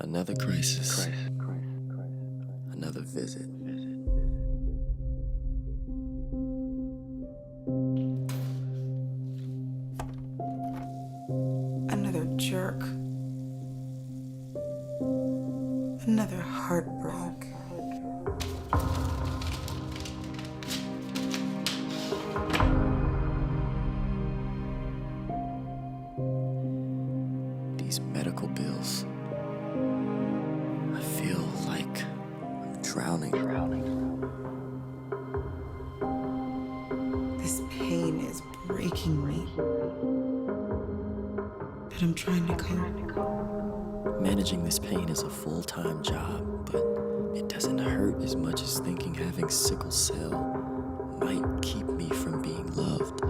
Another crisis. Another visit. Another jerk. Another heartbreak. These medical bills. I feel like I'm drowning. This pain is breaking me. But I'm trying to cope. Managing this pain is a full-time job, but it doesn't hurt as much as thinking having sickle cell might keep me from being loved.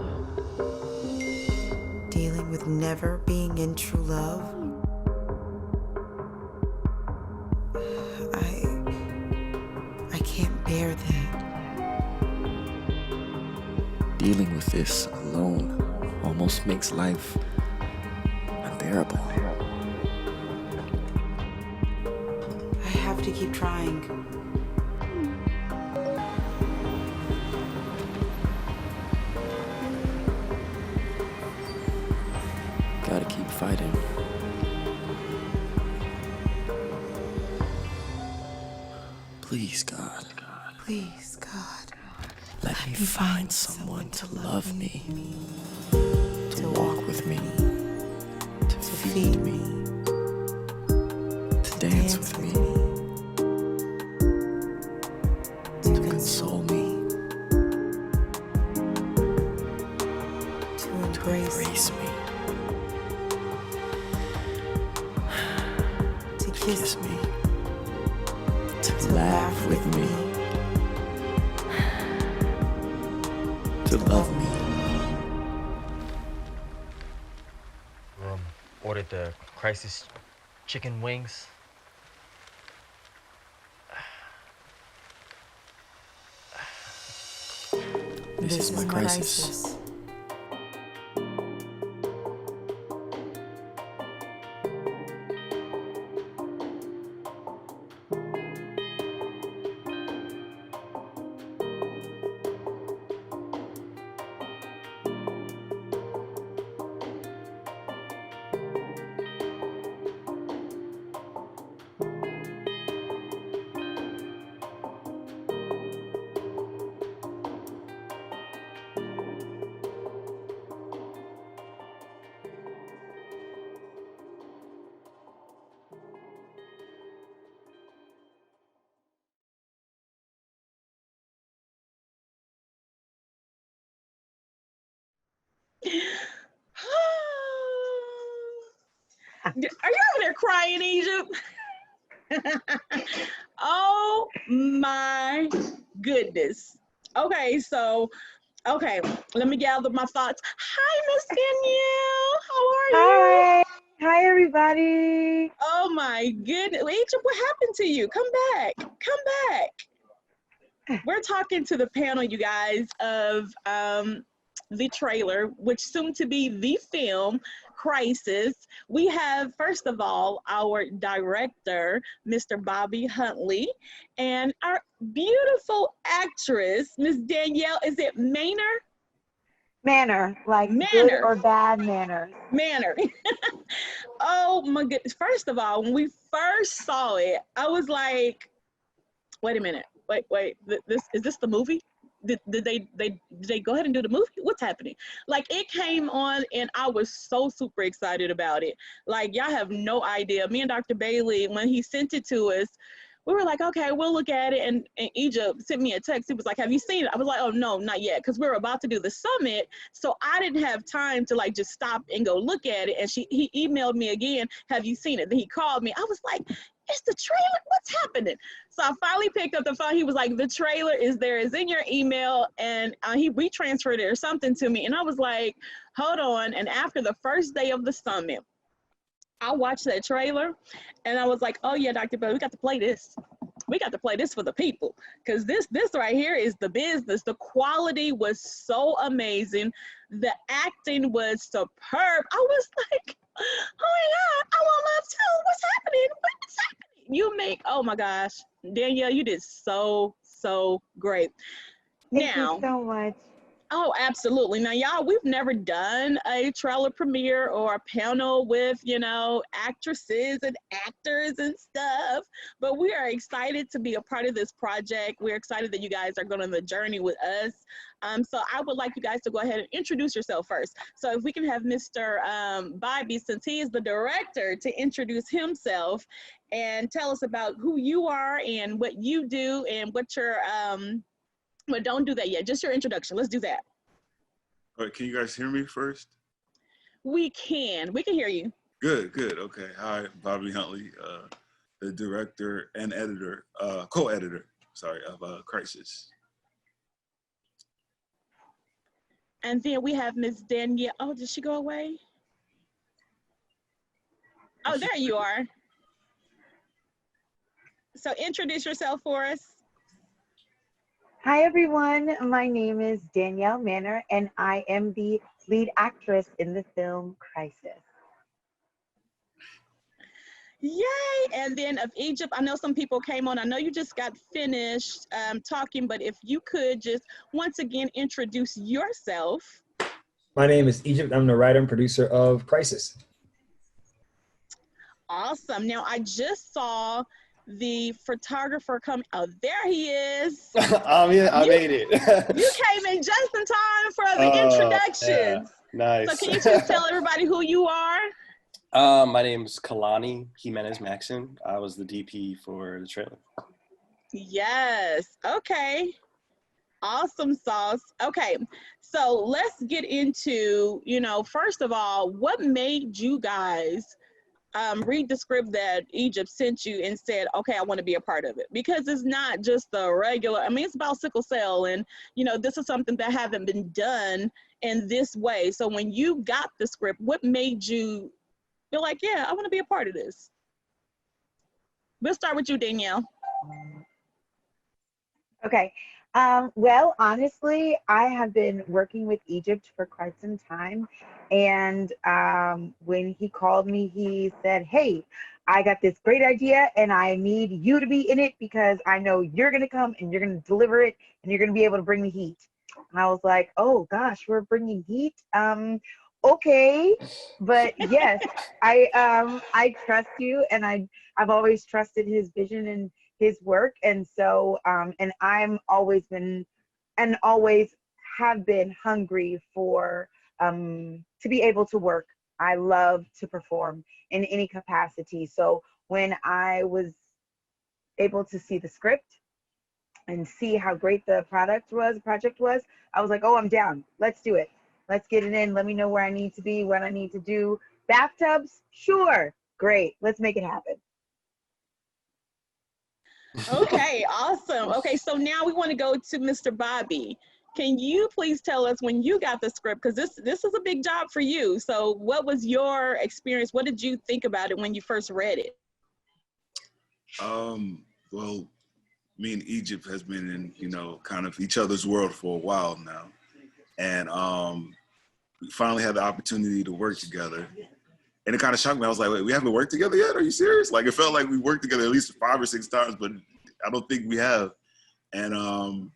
Dealing with never being in true love. I can't bear that. Dealing with this alone almost makes life unbearable. I have to keep trying. Gotta keep fighting. Please, God. Please, God. Let me find someone to love me, to walk with me, to feed me, to dance with me, to console me, to to embrace embrace me, to to kiss kiss me, me, to laugh with me, to love me. Ordered the crisis chicken wings. This is my crisis. Are you over there crying, Egypt? Oh my goodness. Okay, let me gather my thoughts. Hi, Miss Danielle. How are you? Hi. Hi, everybody. Oh my goodness. Egypt, what happened to you? Come back. Come back. We're talking to the panel, you guys, of the trailer, which soon to be the film, Crisis. We have, first of all, our director, Mr. Bobby Huntley, and our beautiful actress, Miss Danielle, is it Maynard? Manner, like good Manner. or bad manners. Manner. Oh my goodness. First of all, when we first saw it, I was like, wait a minute. Wait. Is this the movie? Did they go ahead and do the movie? What's happening? Like, it came on and I was so super excited about it. Like, y'all have no idea. Me and Dr. Bailey, when he sent it to us, we were like, okay, we'll look at it. And Egypt sent me a text. He was like, have you seen it? I was like, oh no, not yet. Cause we were about to do the summit. So I didn't have time to like just stop and go look at it. And he emailed me again, have you seen it? Then he called me. I was like, it's the trailer, what's happening? So I finally picked up the phone. He was like, the trailer is there, is in your email. And we transferred it or something to me. And I was like, hold on. And after the first day of the summit, I watched that trailer and I was like, oh yeah, Dr. Bell, we got to play this. We got to play this for the people, because this right here is the business. The quality was so amazing. The acting was superb. I was like, oh my God, I want love too. What's happening? What's Oh my gosh, Danielle, you did so great. Thank Now, you so much. oh, absolutely. Now, y'all, we've never done a trailer premiere or a panel with, actresses and actors and stuff, but we are excited to be a part of this project. We're excited that you guys are going on the journey with us. So I would like you guys to go ahead and introduce yourself first. So if we can have Mr. Bobby, since he is the director, to introduce himself and tell us about who you are and what you do and what your but don't do that yet. Just your introduction. Let's do that. All right, can you guys hear me first? We can hear you. Good. Okay. Hi, Bobby Huntley, the director and editor, co-editor, of Crisis. And then we have Miss Danielle. Oh, did she go away? Oh, there you are. So introduce yourself for us. Hi, everyone. My name is Danielle Manor, and I am the lead actress in the film Crisis. Yay! And then of Egypt, I know some people came on. I know you just got finished talking, but if you could just once again introduce yourself. My name is Egypt. I'm the writer and producer of Crisis. Awesome. Now, I just saw the photographer come. Oh, there he is. I made it. You came in just in time for the introductions. Yeah. Nice. So can you just tell everybody who you are? My name is Kalani Jimenez Maxon. I was the DP for the trailer. Yes. Okay. Awesome sauce. Okay. So let's get into, first of all, what made you guys read the script that Egypt sent you and said, okay, I want to be a part of it? Because it's not just the regular, it's about sickle cell, and this is something that haven't been done in this way. So when you got the script, what made you feel like, yeah, I want to be a part of this? We'll start with you, Danielle. Okay. Well, honestly, I have been working with Egypt for quite some time. And when he called me, he said, hey, I got this great idea and I need you to be in it because I know you're going to come and you're going to deliver it and you're going to be able to bring the heat. And I was like, oh gosh, we're bringing heat. Okay. But yes, I trust you, and I've always trusted his vision and his work. And so, and I'm always been and always have been hungry for, to be able to work. I love to perform in any capacity. So when I was able to see the script and see how great the project was, I was like, oh, I'm down. Let's do it. Let's get it in. Let me know where I need to be, what I need to do. Bathtubs? Sure. Great. Let's make it happen. Okay, awesome. Okay, so now we want to go to Mr. Bobby. Can you please tell us when you got the script? Because this is a big job for you. So what was your experience? What did you think about it when you first read it? Well, me and Egypt has been in, kind of each other's world for a while now. And we finally had the opportunity to work together. And it kind of shocked me. I was like, wait, we haven't worked together yet? Are you serious? Like, it felt like we worked together at least 5 or 6 times, but I don't think we have. And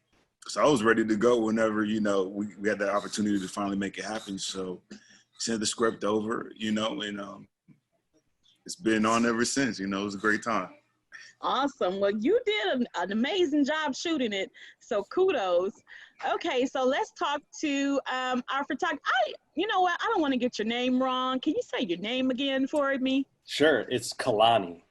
so I was ready to go whenever, we had that opportunity to finally make it happen. So sent the script over, and it's been on ever since. It was a great time. Awesome. Well, you did an amazing job shooting it. So kudos. Okay, so let's talk to our photographer. You know what? I don't want to get your name wrong. Can you say your name again for me? Sure, it's Kalani.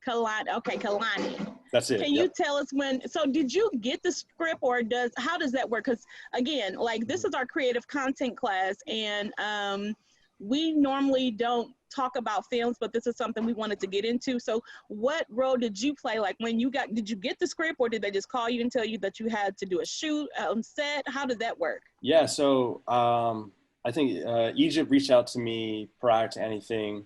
Kalani. Okay, Kalani. That's it. Can you tell us so did you get the script, or how does that work? Because again, like, this is our creative content class, and we normally don't talk about films, but this is something we wanted to get into. So what role did you play? Like, did you get the script, or did they just call you and tell you that you had to do a shoot on set? How did that work? Yeah, so I think Egypt reached out to me prior to anything,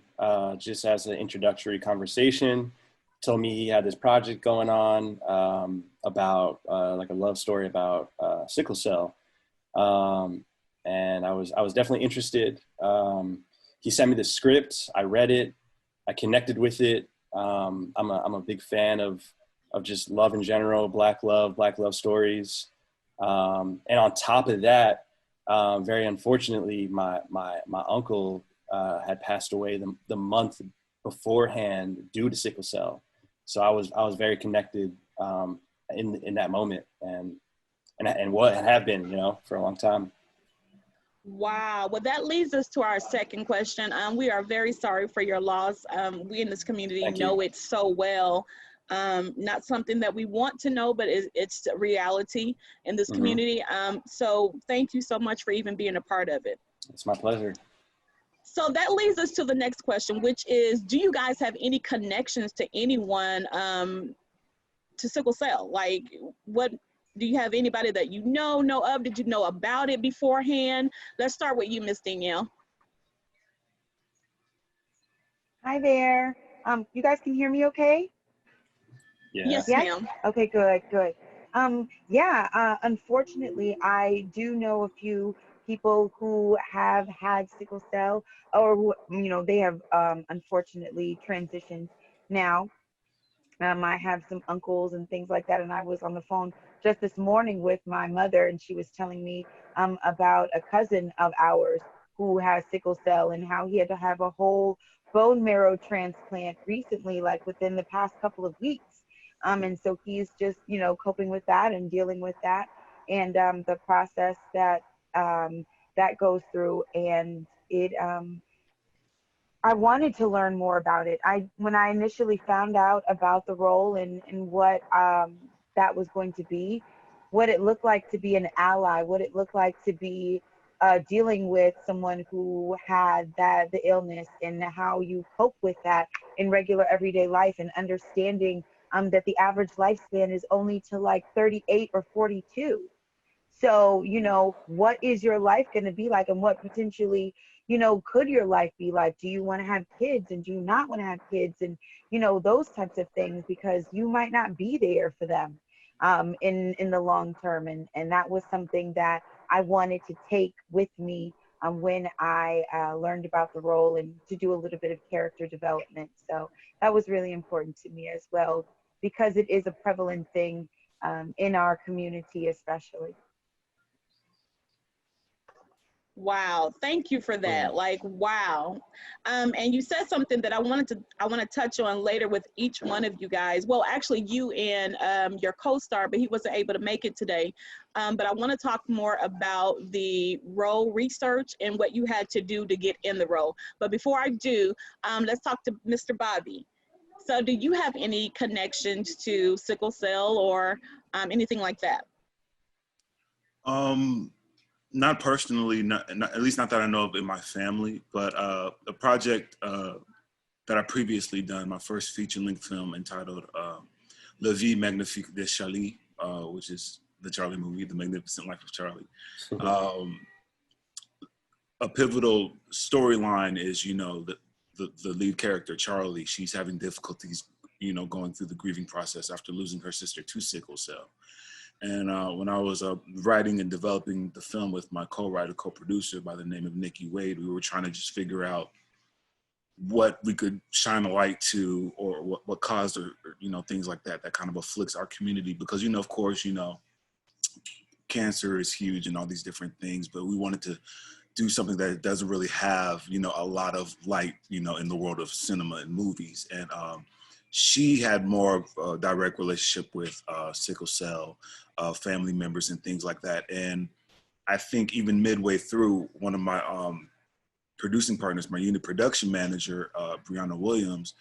just as an introductory conversation. Told me he had this project going on about like a love story about sickle cell. And I was definitely interested. He sent me the script. I read it. I connected with it. I'm a big fan of just love in general, black love stories. And on top of that, very unfortunately, my uncle had passed away the month beforehand due to sickle cell. So I was very connected in that moment, and what have been, for a long time. Wow. Well, that leads us to our second question. We are very sorry for your loss. We in this community know it so well. Not something that we want to know, but it's a reality in this community. So thank you so much for even being a part of it. It's my pleasure. So that leads us to the next question, which is, do you guys have any connections to anyone to sickle cell? Like, what do you have anybody that you know of? Did you know about it beforehand? Let's start with you, Miss Danielle. Hi there. You guys can hear me okay? Yeah. Yes, ma'am. Okay, good. Unfortunately, I do know a few people who have had sickle cell, or who, they have unfortunately transitioned now. I have some uncles and things like that, and I was on the phone just this morning with my mother, and she was telling me about a cousin of ours who has sickle cell and how he had to have a whole bone marrow transplant recently, like within the past couple of weeks. And so he's just, coping with that and dealing with that, and the process that that goes through. And it, I wanted to learn more about it. When I initially found out about the role and what that was going to be, what it looked like to be an ally, what it looked like to be dealing with someone who had the illness, and how you cope with that in regular everyday life, and understanding that the average lifespan is only to like 38 or 42. So, what is your life going to be like, and what potentially, could your life be like? Do you want to have kids, and do you not want to have kids? And, those types of things, because you might not be there for them in the long term. And that was something that I wanted to take with me when I learned about the role, and to do a little bit of character development. So that was really important to me as well, because it is a prevalent thing in our community, especially. Wow, thank you for that. Like, wow. And you said something that I want to touch on later with each one of you guys. Well, actually you and your co-star, but he wasn't able to make it today. But I want to talk more about the role research and what you had to do to get in the role. But before I do, let's talk to Mr. Bobby. So do you have any connections to sickle cell or anything like that? Not personally, not at least not that I know of in my family, but a project that I previously done, my first feature-length film entitled La Vie Magnifique de Charlie, which is the Charlie movie, The Magnificent Life of Charlie. A pivotal storyline is, the lead character, Charlie, she's having difficulties, going through the grieving process after losing her sister to sickle cell. And when I was writing and developing the film with my co-writer, co-producer by the name of Nikki Wade, we were trying to just figure out what we could shine a light to, or what caused, or things like that kind of afflicts our community. Because, of course, cancer is huge and all these different things, but we wanted to do something that doesn't really have, a lot of light, in the world of cinema and movies. And she had more of a direct relationship with sickle cell family members and things like that. And I think even midway through, one of my producing partners, my unit production manager, Brianna Williams,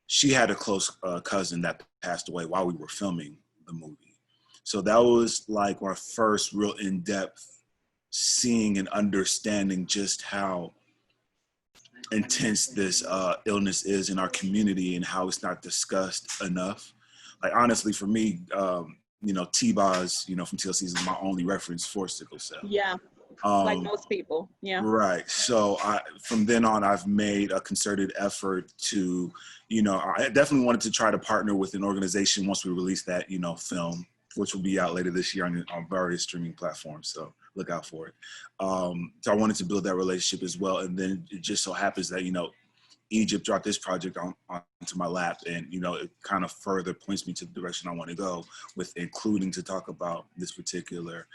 she had a close cousin that passed away while we were filming the movie. So that was like our first real in-depth seeing and understanding just how intense this illness is in our community, and how it's not discussed enough. Like, honestly, for me, T-Boz, from TLC is my only reference for sickle cell. Yeah, like most people, yeah. Right, so from then on, I've made a concerted effort to, I definitely wanted to try to partner with an organization once we release that, film, which will be out later this year on various streaming platforms, so look out for it. So I wanted to build that relationship as well, and then it just so happens that, Egypt dropped this project onto my lap, and you know, it kind of further points me to the direction I want to go, with including to talk about this particular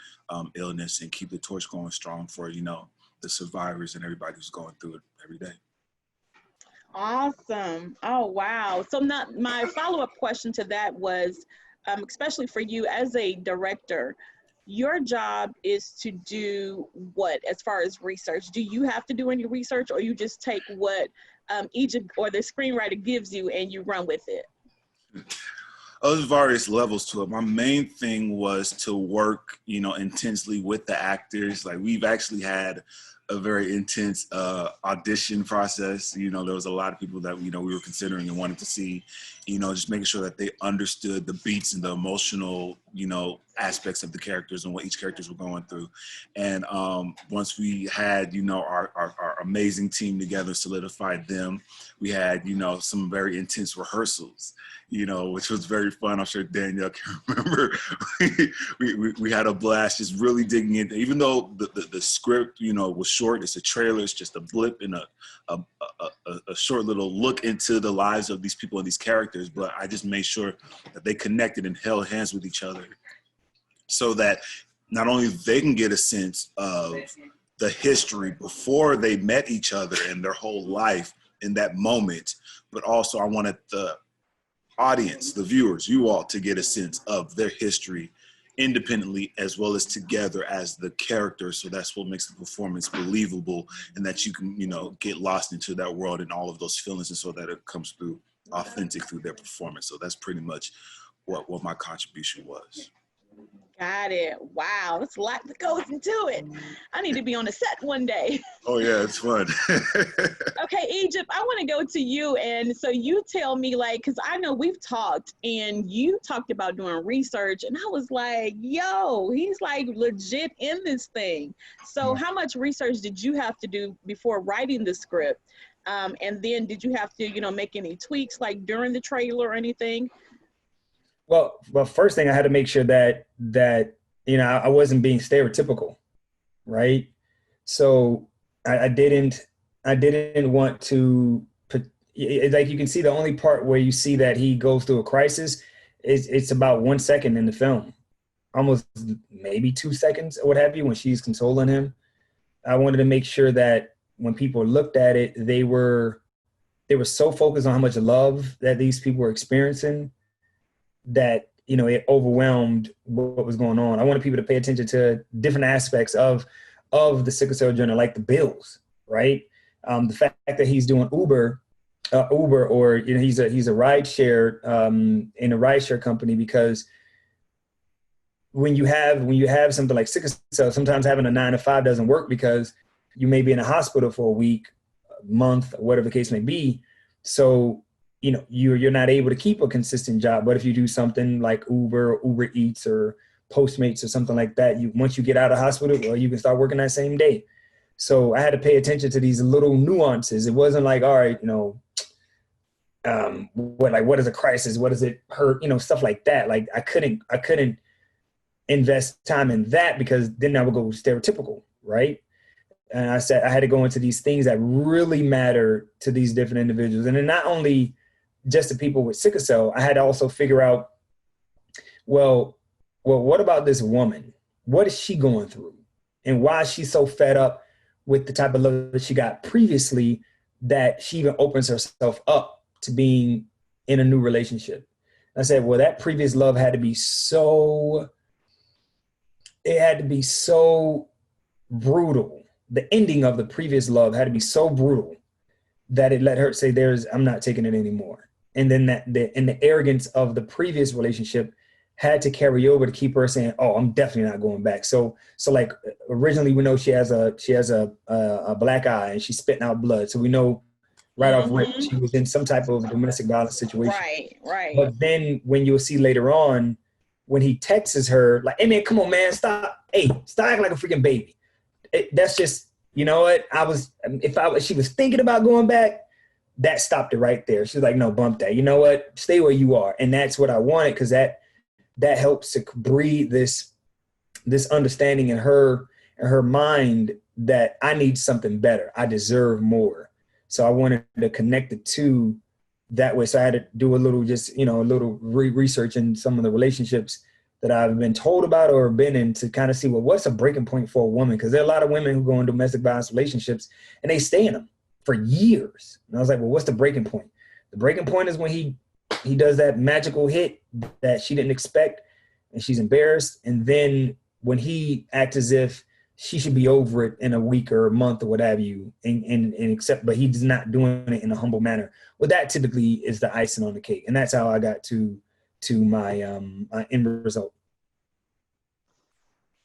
illness and keep the torch going strong for, you know, the survivors and everybody who's going through it every day. Awesome. Oh, wow. So now my follow-up question to that was, especially for you as a director, your job is to do what as far as research? Do you have to do any research, or you just take what Egypt or the screenwriter gives you and you run with it? Oh, there's various levels to it. My main thing was to work, you know, intensely with the actors. Like, we've actually had a very intense audition process. You know, there was a lot of people that, you know, we were considering and wanted to see, you know, just making sure that they understood the beats and the emotional, you know, aspects of the characters and what each characters were going through. And once we had, you know, our amazing team together, solidified them, we had, you know, some very intense rehearsals, you know, which was very fun. I'm sure Danielle can remember. we had a blast just really digging in. Even though the script, you know, was short, it's a trailer, it's just a blip and a short little look into the lives of these people and these characters, but I just made sure that they connected and held hands with each other, so that not only they can get a sense of the history before they met each other and their whole life in that moment, but also I wanted the audience, the viewers, you all, to get a sense of their history independently as well as together as the characters. So that's what makes the performance believable, and that you can, you know, get lost into that world and all of those feelings, and so that it comes through authentic through their performance. So that's pretty much what my contribution was. Got it. Wow, that's a lot that goes into it. I need to be on the set one day. Oh yeah, it's fun. Okay, Egypt, I want to go to you. And so you tell me, like, because I know we've talked and you talked about doing research, and I was like, yo, he's like legit in this thing. So how much research did you have to do before writing the script? And then did you have to, you know, make any tweaks like during the trailer or anything? Well, first thing, I had to make sure that you know, I wasn't being stereotypical, right? So I didn't want to put, like, you can see the only part where you see that he goes through a crisis is it's about 1 second in the film, almost maybe 2 seconds or what have you, when she's consoling him. I wanted to make sure that when people looked at it, they were so focused on how much love that these people were experiencing that, you know, it overwhelmed what was going on. I wanted people to pay attention to different aspects of the sickle cell journey, like the bills, right? The fact that he's doing Uber, or, you know, he's a ride share in a ride share company, because when you have something like sickle cell, sometimes having a 9 to 5 doesn't work, because you may be in a hospital for a week, a month, whatever the case may be. So, you know, you're not able to keep a consistent job. But if you do something like Uber or Uber Eats or Postmates or something like that, once you get out of hospital, well, you can start working that same day. So I had to pay attention to these little nuances. It wasn't like, all right, you know, what is a crisis? What does it hurt? You know, stuff like that. Like, I couldn't invest time in that, because then I would go stereotypical, right? And I said I had to go into these things that really matter to these different individuals. And then not only just the people with sickle cell, I had to also figure out, well, what about this woman? What is she going through? And why is she so fed up with the type of love that she got previously, that she even opens herself up to being in a new relationship? I said, well, that previous love had to be so brutal. The ending of the previous love had to be so brutal that it let her say, I'm not taking it anymore. And then the arrogance of the previous relationship had to carry over to keep her saying, oh, I'm definitely not going back. So like, originally we know she has a black eye and she's spitting out blood. So we know right off rip she was in some type of domestic violence situation. Right. But then when you'll see later on, when he texts her, like, hey man, come on, man, stop. Hey, stop acting like a freaking baby. That's just, you know what? If she was thinking about going back, that stopped it right there. She's like, no, bump that. You know what? Stay where you are. And that's what I wanted, because that helps to breed this understanding in her mind that I need something better. I deserve more. So I wanted to connect the two that way. So I had to do a little, just, a little research in some of the relationships that I've been told about or been in, to kind of see, well, what's a breaking point for a woman? Because there are a lot of women who go in domestic violence relationships and they stay in them for years. And I was like, well, what's the breaking point? The breaking point is when he does that magical hit that she didn't expect and she's embarrassed. And then when he acts as if she should be over it in a week or a month or what have you, and accept, but he's not doing it in a humble manner. Well, that typically is the icing on the cake. And that's how I got to my end result.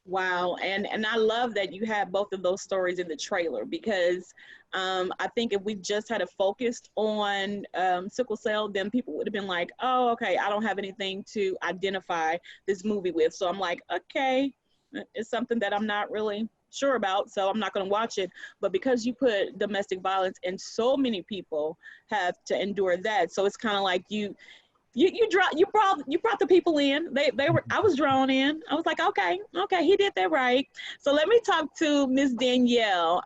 Wow, and I love that you had both of those stories in the trailer, because I think if we just had focused on sickle cell, then people would have been like, oh, okay, I don't have anything to identify this movie with. So I'm like, okay, it's something that I'm not really sure about, so I'm not going to watch it. But because you put domestic violence and so many people have to endure that, so it's kind of like you brought the people in. They were, I was drawn in. I was like, okay, he did that right. So let me talk to Miss Danielle.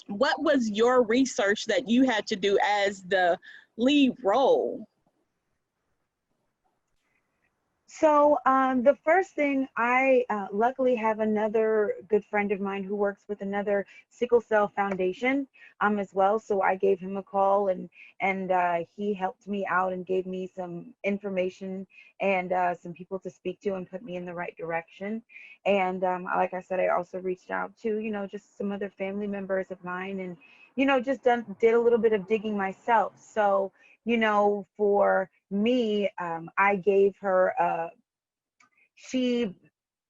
What was your research that you had to do as the lead role? So the first thing, I luckily have another good friend of mine who works with another sickle cell foundation as well. So I gave him a call, and he helped me out and gave me some information and some people to speak to and put me in the right direction. And like I said, I also reached out to, just some other family members of mine, and, just did a little bit of digging myself. So, for me, I gave her, she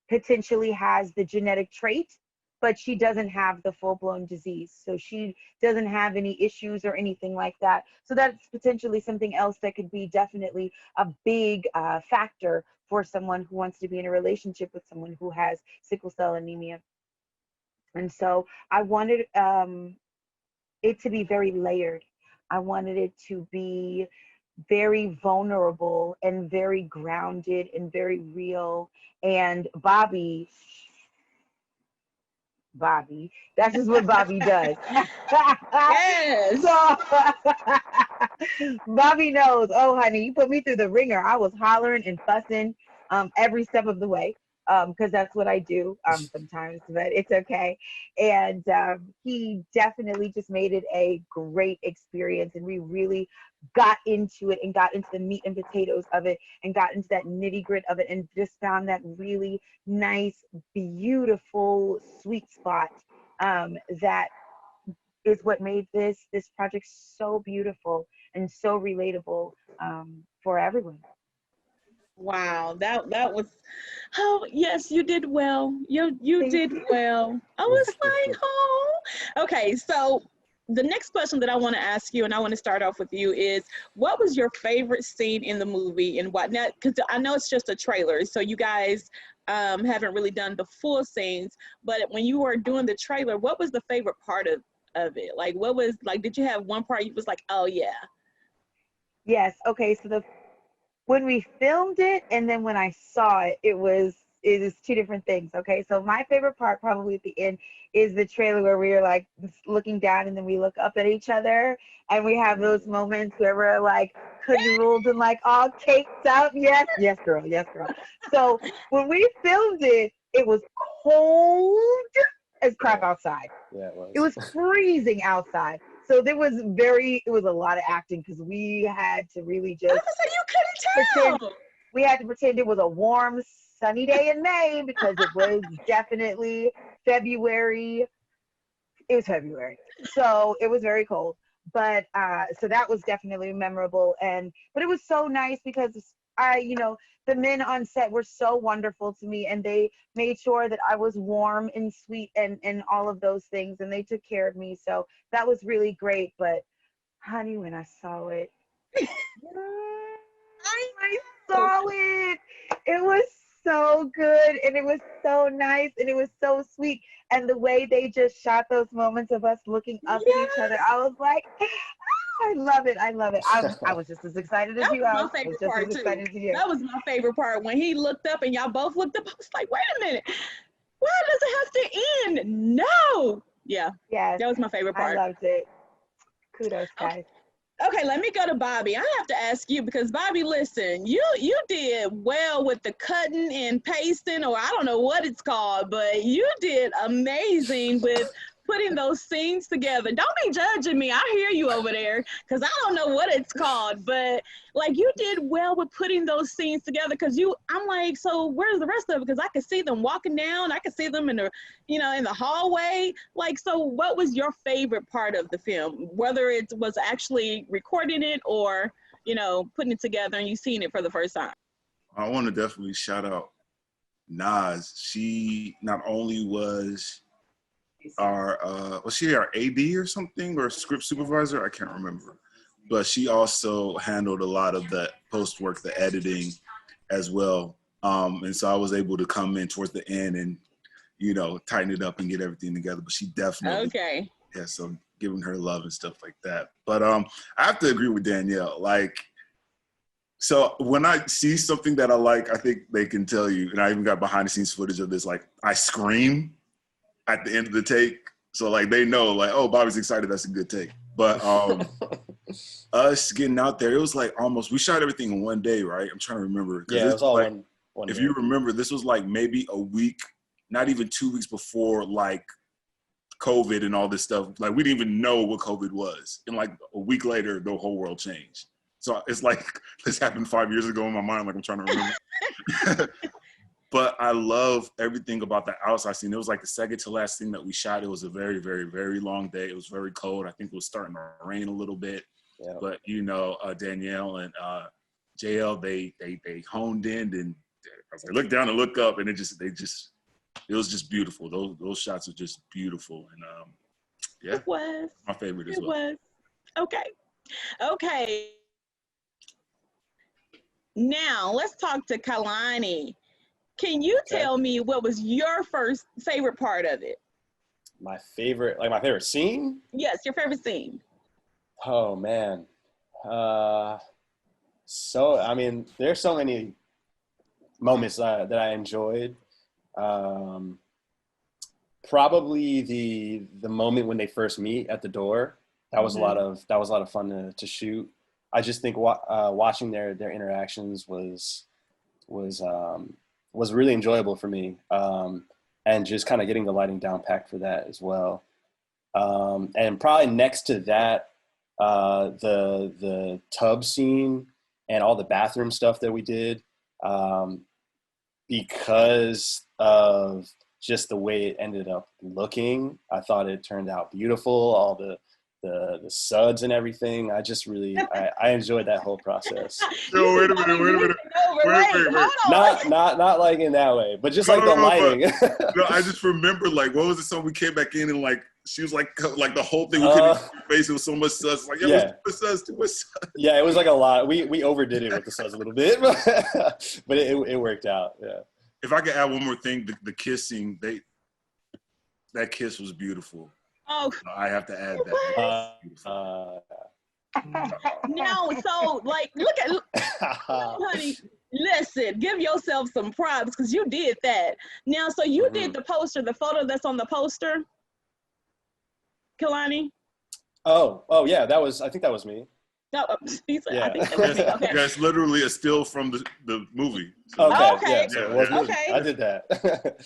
potentially has the genetic trait, but she doesn't have the full-blown disease. So she doesn't have any issues or anything like that. So that's potentially something else that could be definitely a big factor for someone who wants to be in a relationship with someone who has sickle cell anemia. And so I wanted it to be very layered. I wanted it to be very vulnerable and very grounded and very real. And Bobby, that's just what Bobby does. Yes. So, Bobby knows, oh, honey, you put me through the ringer. I was hollering and fussing every step of the way, because that's what I do sometimes, but it's okay. And he definitely just made it a great experience, and we really got into it and got into the meat and potatoes of it and got into that nitty grit of it, and just found that really nice, beautiful, sweet spot that is what made this project so beautiful and so relatable for everyone. Wow, that was, oh yes, you did well. You did well. I was like, oh, okay. So the next question that I want to ask you, and I want to start off with you, is what was your favorite scene in the movie and what? Now, because I know it's just a trailer, so you guys haven't really done the full scenes. But when you were doing the trailer, what was the favorite part of it? Like, what was, like, did you have one part you was like, oh yeah? Yes. Okay. So when we filmed it and then when I saw it, it is two different things. Okay. So my favorite part probably at the end is the trailer where we are like looking down and then we look up at each other and we have those moments where we're like cuddled and like all caked up. Yes. Yes, girl. Yes, girl. So when we filmed it, it was cold as crap outside. Yeah, it was. It was freezing outside. So it was a lot of acting because we had to really just, I was like, you couldn't tell. we had to pretend it was a warm, sunny day in May because it was definitely February. It was February. So it was very cold. But so that was definitely memorable. But it was so nice because the men on set were so wonderful to me, and they made sure that I was warm and sweet and all of those things, and they took care of me. So that was really great. But honey, when I saw it, I saw it. It was so good, and it was so nice, and it was so sweet. And the way they just shot those moments of us looking up at each other, I was like, I love it. I love it. I was just as excited as you. That was my favorite part too. That was my favorite part. When he looked up and y'all both looked up, I was like, wait a minute. Why does it have to end? No. Yeah. Yes. That was my favorite part. I loved it. Kudos, guys. Okay, let me go to Bobby. I have to ask you because Bobby, listen, you did well with the cutting and pasting, or I don't know what it's called, but you did amazing with putting those scenes together. Don't be judging me. I hear you over there because I don't know what it's called, but like you did well with putting those scenes together because I'm like, so where's the rest of it? Because I could see them walking down. I could see them in the, in the hallway. Like, so what was your favorite part of the film? Whether it was actually recording it or, putting it together and you seen it for the first time? I want to definitely shout out Nas. She not only was was she our AD or something, or script supervisor? I can't remember. But she also handled a lot of the post work, the editing as well. And so I was able to come in towards the end and, tighten it up and get everything together. But she definitely, okay. Yeah, so giving her love and stuff like that. But I have to agree with Danielle. Like, so when I see something that I like, I think they can tell you, and I even got behind the scenes footage of this, like I scream at the end of the take. So like they know like, oh, Bobby's excited, that's a good take. But us getting out there, it was like we shot everything in one day, right? I'm trying to remember. Yeah, it was all like, one if day. you remember, this was like maybe a week, not even 2 weeks before like COVID and all this stuff. Like we didn't even know what COVID was. And like a week later, the whole world changed. So it's like this happened 5 years ago in my mind, like I'm trying to remember. But I love everything about the outside scene. It was like the second to last thing that we shot. It was a very, very, very long day. It was very cold. I think it was starting to rain a little bit. Yeah. But Danielle and JL, they honed in, and I was like, look down and look up, and it was just beautiful. Those shots are just beautiful, and yeah, it was my favorite as well. It was okay. Now let's talk to Kalani. Can you tell me what was your first favorite part of it? My favorite scene? Yes, your favorite scene. Oh, man. There's so many moments that I enjoyed. Probably the moment when they first meet at the door. That was a lot of fun to shoot. I just think watching their interactions was really enjoyable for me, and just kind of getting the lighting down packed for that as well. And probably next to that, the tub scene and all the bathroom stuff that we did, because of just the way it ended up looking. I thought it turned out beautiful. All the suds and everything. I just really, I enjoyed that whole process. No, wait a minute. Wait. Not like in that way, but just like the lighting. No, I just remember like, what was the song we came back in and like, she was like the whole thing, we couldn't see her face, it was so much suds. Like, yeah. Too much suds. Yeah, it was like a lot. We overdid it with the suds a little bit, but it worked out, yeah. If I could add one more thing, the kissing, that kiss was beautiful. Oh, I have to add that. No, so like, look at, honey, listen, give yourself some props because you did that. Now, so you did the poster, the photo that's on the poster, Kalani? Oh yeah, I think that was me. No, he said, yeah. I think that was me. Okay. Yeah, it's literally a still from the movie. So. Okay. Yeah, okay. I did that.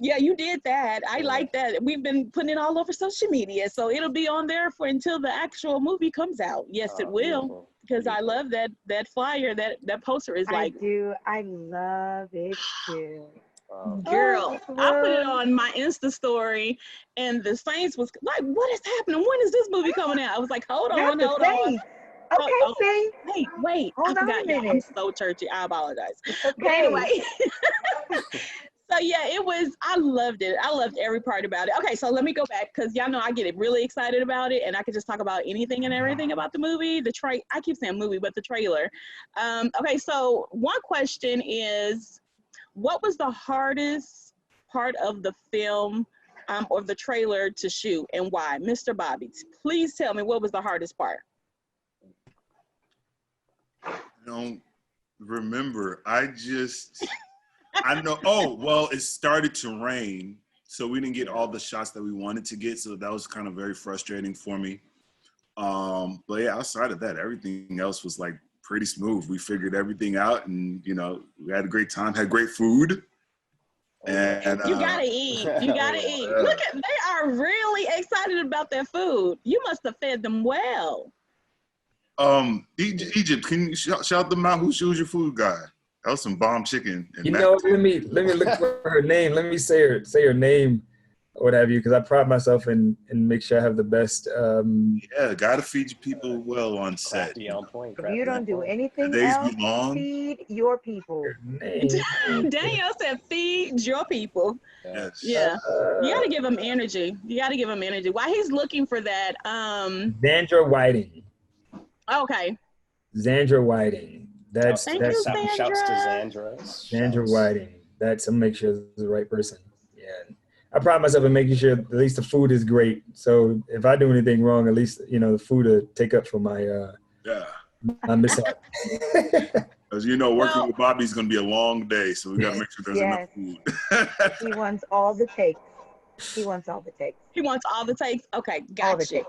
Yeah, you did that. I like that. We've been putting it all over social media, so it'll be on there until the actual movie comes out. Yes, it will, because I love that flyer. That poster is like. I do. I love it too. Girl, I put it on my Insta story, and the Saints was like, "What is happening? When is this movie coming out?" I was like, "Hold on." Okay, wait. Hold on a minute. I'm so churchy. I apologize. Okay. But anyway. So yeah, I loved it. I loved every part about it. Okay, so let me go back because y'all know I get really excited about it, and I could just talk about anything and everything about the movie. I keep saying movie, but the trailer. Okay, so one question is, what was the hardest part of the film or the trailer to shoot, and why? Mr. Bobby, please tell me what was the hardest part. I don't remember. I know. Oh, well, it started to rain, so we didn't get all the shots that we wanted to get. So that was kind of very frustrating for me. But yeah, outside of that, everything else was like pretty smooth. We figured everything out, and you know, we had a great time, had great food. And You gotta eat. You gotta eat. Look at, they are really excited about their food. You must have fed them well. Egypt, can you shout them out? Who's your food guy? That was some bomb chicken. And You know, let me look for her name. Let me say her name, or what have you, because I pride myself in make sure I have the best. Yeah, gotta feed your people well on set. Crafty on point. If you don't do anything Days else, be long. feed your people. Name. Danielle said, feed your people. Yes. Yeah. You gotta give them energy. You gotta give them energy. While he's looking for that, Zandra Whiting. okay. Zandra Whiting. That's Thank you, Shouts to Sandra. Zandra. Sandra Shouts. Whiting. That's, I'm make sure it's the right person. Yeah. I pride myself in making sure at least the food is great. So if I do anything wrong, at least, you know, the food will take up for my Yeah. my mishap. As you know, working Well- with Bobby is gonna be a long day, so we gotta make sure there's enough food. He wants all the takes. He wants all the takes. He wants all the takes. Okay, All the gotcha. takes.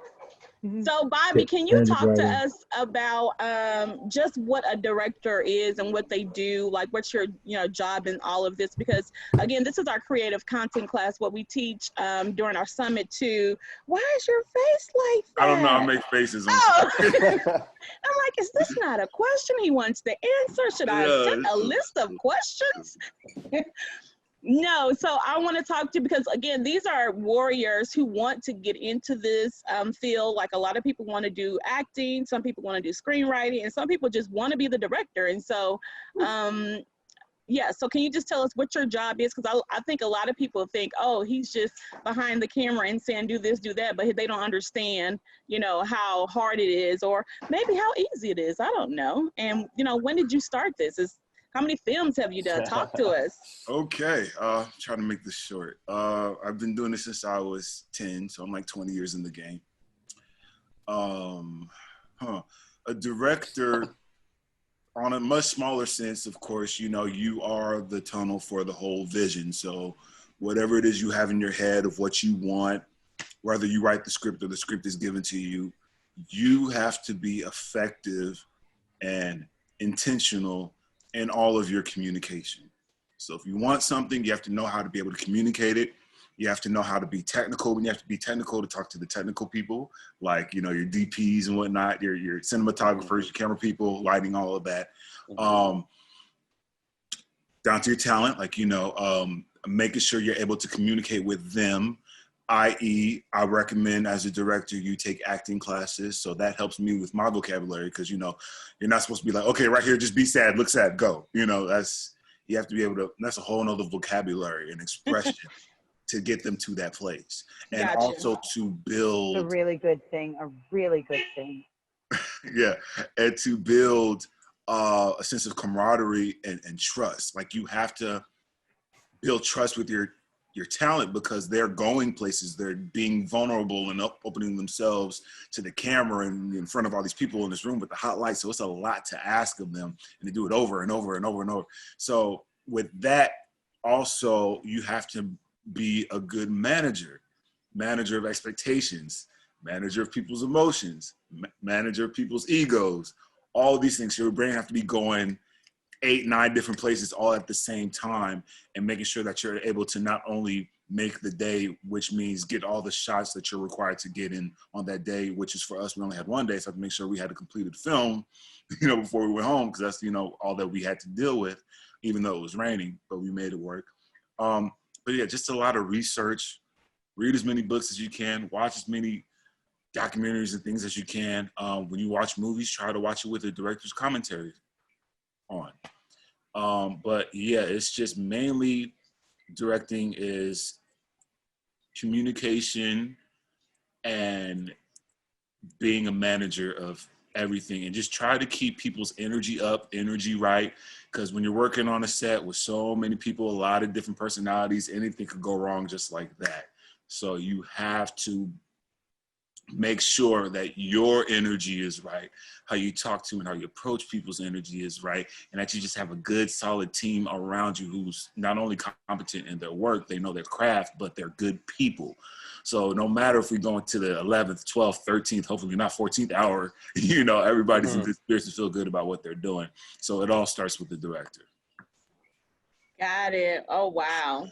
Mhm. So, Bobby, can you Sandra talk to Whiting. us about just what a director is and what they do? Like, what's your job in all of this? Because again, this is our creative content class. What we teach during our summit too. Why is your face like that? I don't know. I make faces. Oh. I'm like, is this not a question he wants to answer? Should I Yeah, send a list of questions? No, so I want to talk to you because again, these are warriors who want to get into this field. Like a lot of people want to do acting, some people want to do screenwriting, and some people just want to be the director. And so, yeah, so can you just tell us what your job is? Because I think a lot of people think, oh, he's just behind the camera and saying do this, do that, but they don't understand, how hard it is or maybe how easy it is. I don't know. And, when did you start this? How many films have you done? Talk to us. Okay, trying to make this short. I've been doing this since I was 10, so I'm like 20 years in the game. A director, on a much smaller sense, of course, you are the tunnel for the whole vision. So whatever it is you have in your head of what you want, whether you write the script or the script is given to you, you have to be effective and intentional in all of your communication. So if you want something, you have to know how to be able to communicate it. You have to know how to be technical. When you have to be technical to talk to the technical people, like, your DPs and whatnot, your cinematographers, your camera people, lighting, all of that. Down to your talent, like, making sure you're able to communicate with them, i.e., I recommend as a director, you take acting classes. So that helps me with my vocabulary because, you're not supposed to be like, okay, right here, just be sad, look sad, go. You have to be able to, that's a whole nother vocabulary and expression to get them to that place. And Gotcha. also to build. A really good thing. Yeah, and to build a sense of camaraderie and trust. Like you have to build trust with your talent because they're going places, they're being vulnerable and opening themselves to the camera and in front of all these people in this room with the hot lights. So it's a lot to ask of them and to do it over and over and over and over. So with that, also, you have to be a good manager of expectations, manager of people's emotions, manager of people's egos, all of these things. Your brain have to be going 8-9 different places all at the same time and making sure that you're able to not only make the day, which means get all the shots that you're required to get in on that day, which is for us, we only had one day. So I have to make sure we had a completed film, before we went home. Cause that's, all that we had to deal with, even though it was raining, but we made it work. But yeah, just a lot of research, read as many books as you can, watch as many documentaries and things as you can. When you watch movies, try to watch it with the director's commentary on. But yeah, it's just mainly directing is communication and being a manager of everything and just try to keep people's energy up, energy right. Because when you're working on a set with so many people, a lot of different personalities, anything could go wrong just like that. So you have to make sure that your energy is right, how you talk to and how you approach people's energy is right, and that you just have a good, solid team around you who's not only competent in their work, they know their craft, but they're good people. So no matter if we go into the 11th, 12th, 13th, hopefully not 14th hour, you know, everybody's in good spirits to feel good about what they're doing. So it all starts with the director. Got it. Oh, wow.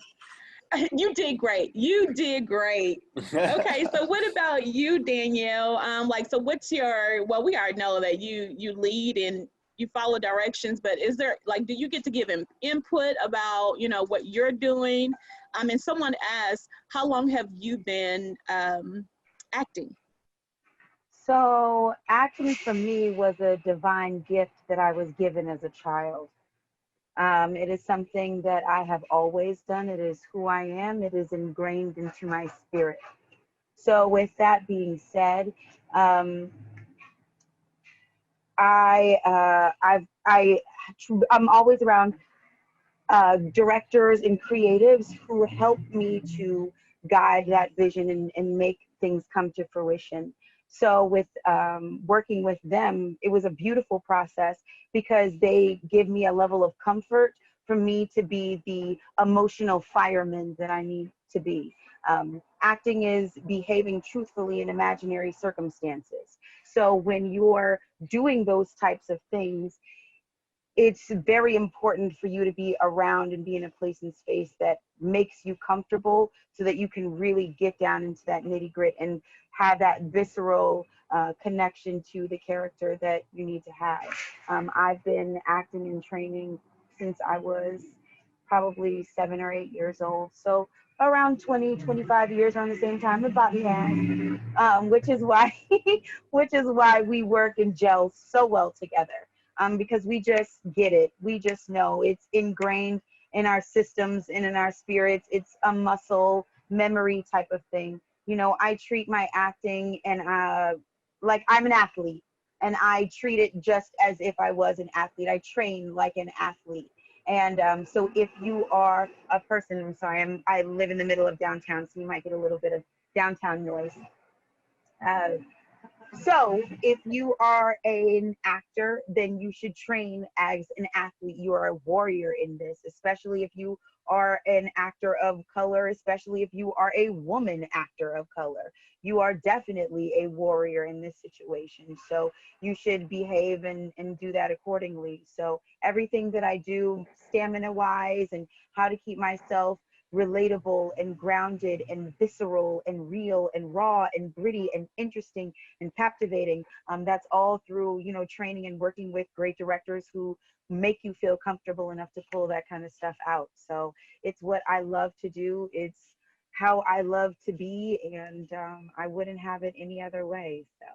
You did great. You did great. Okay, so what about you, Danielle? Like, so what's your, well, we already know that you lead and you follow directions, but is there, like, do you get to give him input about, you know, what you're doing? And someone asked, how long have you been acting? So acting for me was a divine gift that I was given as a child. It is something that I have always done. It is who I am. It is ingrained into my spirit. So with that being said, I'm always around directors and creatives who help me to guide that vision and make things come to fruition. So with working with them, it was a beautiful process because they give me a level of comfort for me to be the emotional fireman that I need to be. Acting is behaving truthfully in imaginary circumstances. So when you're doing those types of things, it's very important for you to be around and be in a place and space that makes you comfortable so that you can really get down into that nitty grit and have that visceral connection to the character that you need to have. I've been acting and training since I was probably 7 or 8 years old. So around 20, 25 years around the same time that Bobby had, which is why we work and gel so well together. Because we just get it. We just know it's ingrained in our systems and in our spirits. It's a muscle memory type of thing. You know, I treat my acting and like I'm an athlete, and I treat it just as if I was an athlete. I train like an athlete. And so if you are a person, I'm sorry, I live in the middle of downtown, so you might get a little bit of downtown noise. So if you are an actor, then you should train as an athlete. You are a warrior in this, especially if you are an actor of color, especially if you are a woman actor of color. You are definitely a warrior in this situation. So you should behave and do that accordingly. So everything that I do, stamina-wise, and how to keep myself relatable and grounded and visceral and real and raw and gritty and interesting and captivating, that's all through, you know, training and working with great directors who make you feel comfortable enough to pull that kind of stuff out. So it's what I love to do. It's how I love to be, and I wouldn't have it any other way. So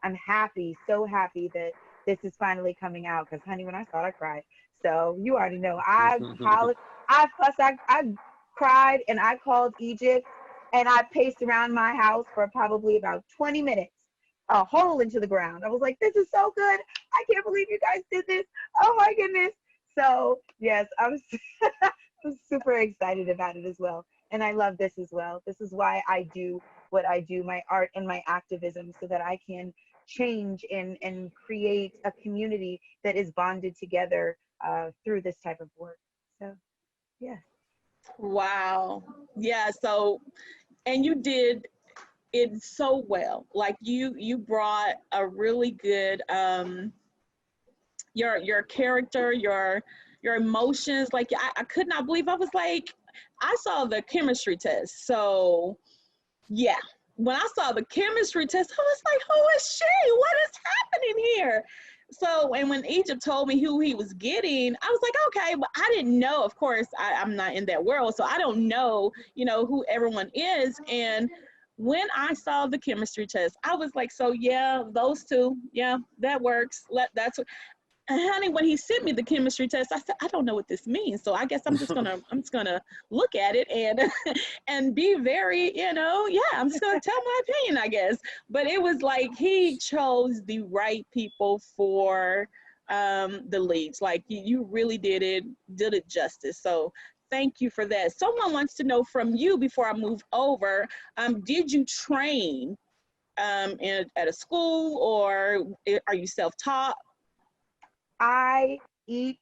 I'm happy, so happy that this is finally coming out, because honey, when I saw it, I cried. So you already know, I hollered, I fussed, I cried, and I called Egypt, and I paced around my house for probably about 20 minutes, a hole into the ground. I was like, this is so good. I can't believe you guys did this. Oh my goodness. So yes, I'm super excited about it as well. And I love this as well. This is why I do what I do, my art and my activism, so that I can change and create a community that is bonded together through this type of work. So, yeah. Wow. Yeah. So, and you did it so well. Like you brought a really good your character, your emotions. Like I could not believe, I was like, I saw the chemistry test. So yeah, when I saw the chemistry test, I was like, who is she? What is happening here? So, and when Egypt told me who he was getting, I was like, okay, but I didn't know, of course, I'm not in that world, so I don't know, you know, who everyone is. And when I saw the chemistry test, I was like, so yeah, those two, yeah, that works. That's what. And honey, when he sent me the chemistry test, I said, I don't know what this means. So I guess I'm just gonna look at it and and be very, you know, yeah, I'm just gonna tell my opinion, I guess. But it was like he chose the right people for the leads. Like you really did it justice. So thank you for that. Someone wants to know from you before I move over, did you train at a school, or are you self-taught? I eat,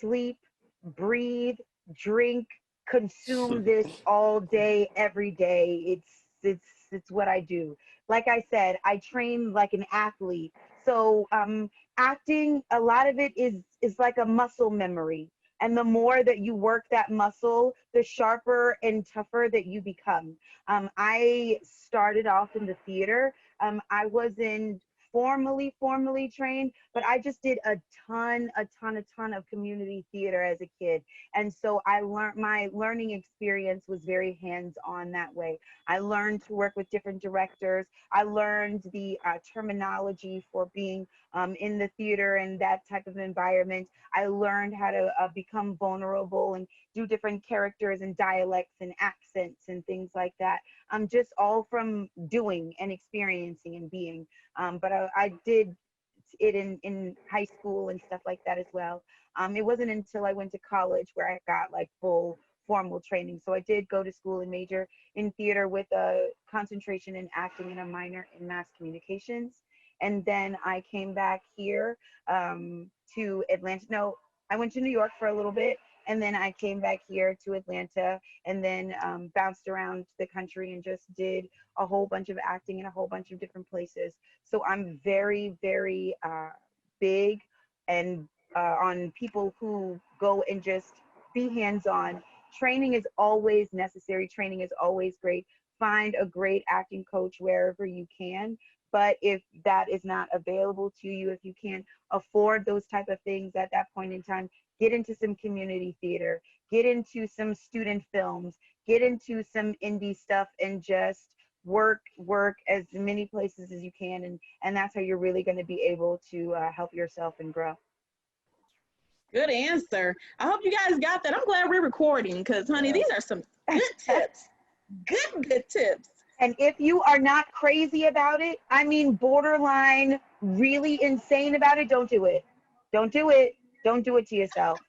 sleep, breathe, drink, consume this all day, every day. It's what I do. Like I said, I train like an athlete. So acting, a lot of it is like a muscle memory. And the more that you work that muscle, the sharper and tougher that you become. I started off in the theater. I wasn't formally trained, but I just did a ton of community theater as a kid. And so I learned, my learning experience was very hands-on that way. I learned to work with different directors. I learned the terminology for being in the theater and that type of environment. I learned how to become vulnerable and do different characters and dialects and accents and things like that. Just all from doing and experiencing and being. But I did it in high school and stuff like that as well. It wasn't until I went to college where I got like full formal training. So I did go to school and major in theater with a concentration in acting and a minor in mass communications. And then I came back here to Atlanta. No, I went to New York for a little bit, and then I came back here to Atlanta, and then bounced around the country and just did a whole bunch of acting in a whole bunch of different places. So I'm very, very big and on people who go and just be hands-on. Training is always necessary. Training is always great. Find a great acting coach wherever you can. But if that is not available to you, if you can't afford those type of things at that point in time, get into some community theater, get into some student films, get into some indie stuff, and just work as many places as you can. And that's how you're really going to be able to help yourself and grow. Good answer. I hope you guys got that. I'm glad we're recording because, honey, these are some good tips. Good tips. And if you are not crazy about it, I mean borderline really insane about it, don't do it. Don't do it. Don't do it to yourself.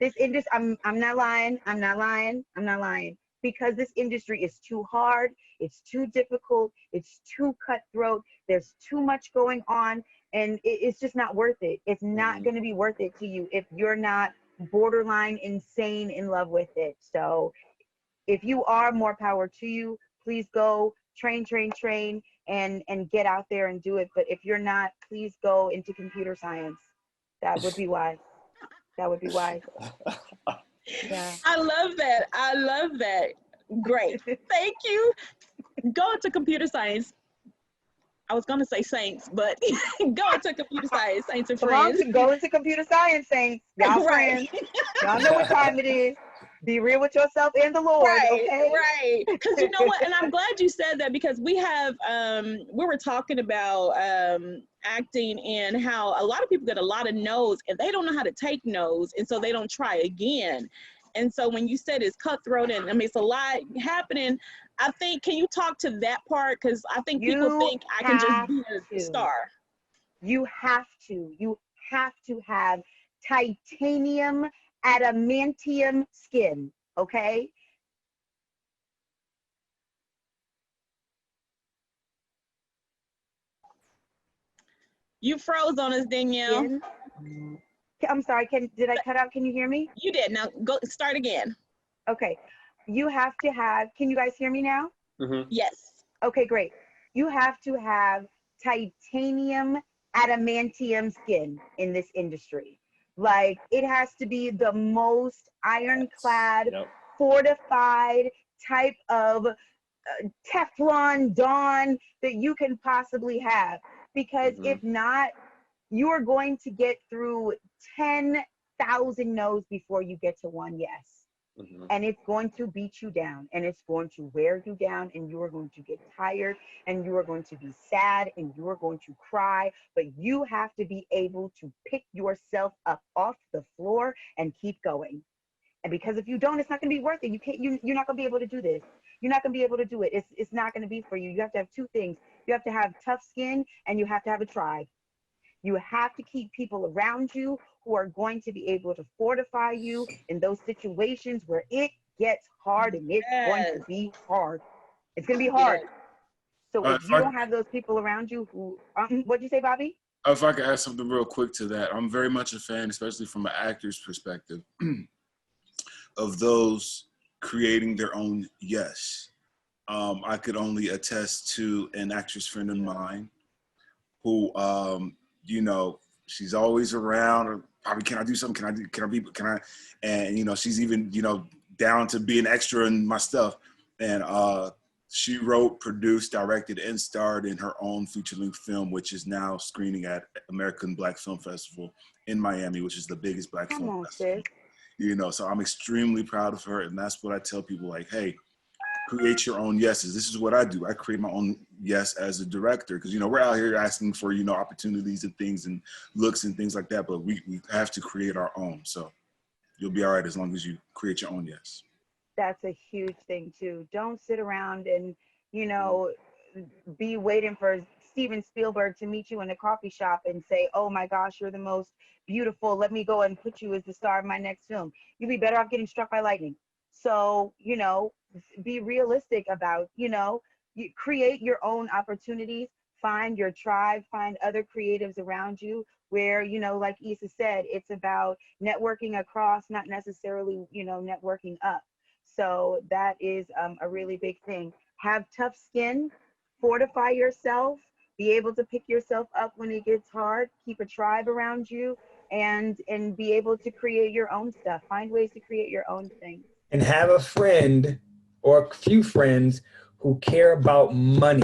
This industry, I'm not lying. I'm not lying. Because this industry is too hard. It's too difficult. It's too cutthroat. There's too much going on. And it's just not worth it. It's not going to be worth it to you if you're not borderline insane in love with it. So if you are, more power to you. Please go train, and get out there and do it. But if you're not, please go into computer science. That would be wise. That would be wise. Yeah. I love that. Great. Thank you. Go into computer science. I was going to say saints, but go into computer science, saints and friends. Go into computer science, saints. Y'all friends. Y'all know what time it is. Be real with yourself and the Lord, okay? Right. Because you know what? And I'm glad you said that, because we have, we were talking about acting and how a lot of people get a lot of no's and they don't know how to take no's. And so they don't try again. And so when you said it's cutthroat and I mean, it's a lot happening, I think, can you talk to that part? Because I think people think I can just be a star. You have to have titanium adamantium skin, okay? You froze on us, Danielle. Skin. I'm sorry, did I cut out? Can you hear me? You did. Now go start again. Okay. You have to have, can you guys hear me now? Mm-hmm. Yes. Okay, great. You have to have titanium adamantium skin in this industry. Like, it has to be the most ironclad, fortified type of Teflon Dawn that you can possibly have. Because if not, you are going to get through 10,000 no's before you get to one yes. And it's going to beat you down, and it's going to wear you down, and you are going to get tired, and you are going to be sad, and you are going to cry. But you have to be able to pick yourself up off the floor and keep going. And because if you don't, it's not going to be worth it. You're not going to be able to do this. You're not going to be able to do it. It's not going to be for you. You have to have two things. You have to have tough skin, and you have to have a tribe. You have to keep people around you who are going to be able to fortify you in those situations where it gets hard, and it's going to be hard. It's going to be hard. So if you don't have those people around you who, what'd you say, Bobby? If I could add something real quick to that, I'm very much a fan, especially from an actor's perspective, of those creating their own yes. I could only attest to an actress friend of mine who, you know, she's always around, or probably, can I do something? And, you know, she's even, you know, down to be an extra in my stuff. And she wrote, produced, directed, and starred in her own feature-length film, which is now screening at American Black Film Festival in Miami, which is the biggest Black film festival. You know, so I'm extremely proud of her, and that's what I tell people, like, hey, create your own yeses. This is what I do. I create my own yes as a director, because, you know, we're out here asking for, you know, opportunities and things and looks and things like that, but we have to create our own. So you'll be all right as long as you create your own yes. That's a huge thing too. Don't sit around and, you know, be waiting for Steven Spielberg to meet you in a coffee shop and say, oh my gosh, you're the most beautiful. Let me go and put you as the star of my next film. You'd be better off getting struck by lightning. So, you know, be realistic about, you know, you create your own opportunities, find your tribe, find other creatives around you where, you know, like Issa said, it's about networking across, not necessarily, you know, networking up. So that is a really big thing. Have tough skin, fortify yourself, be able to pick yourself up when it gets hard, keep a tribe around you, and be able to create your own stuff. Find ways to create your own thing. And have a friend or a few friends who care about money.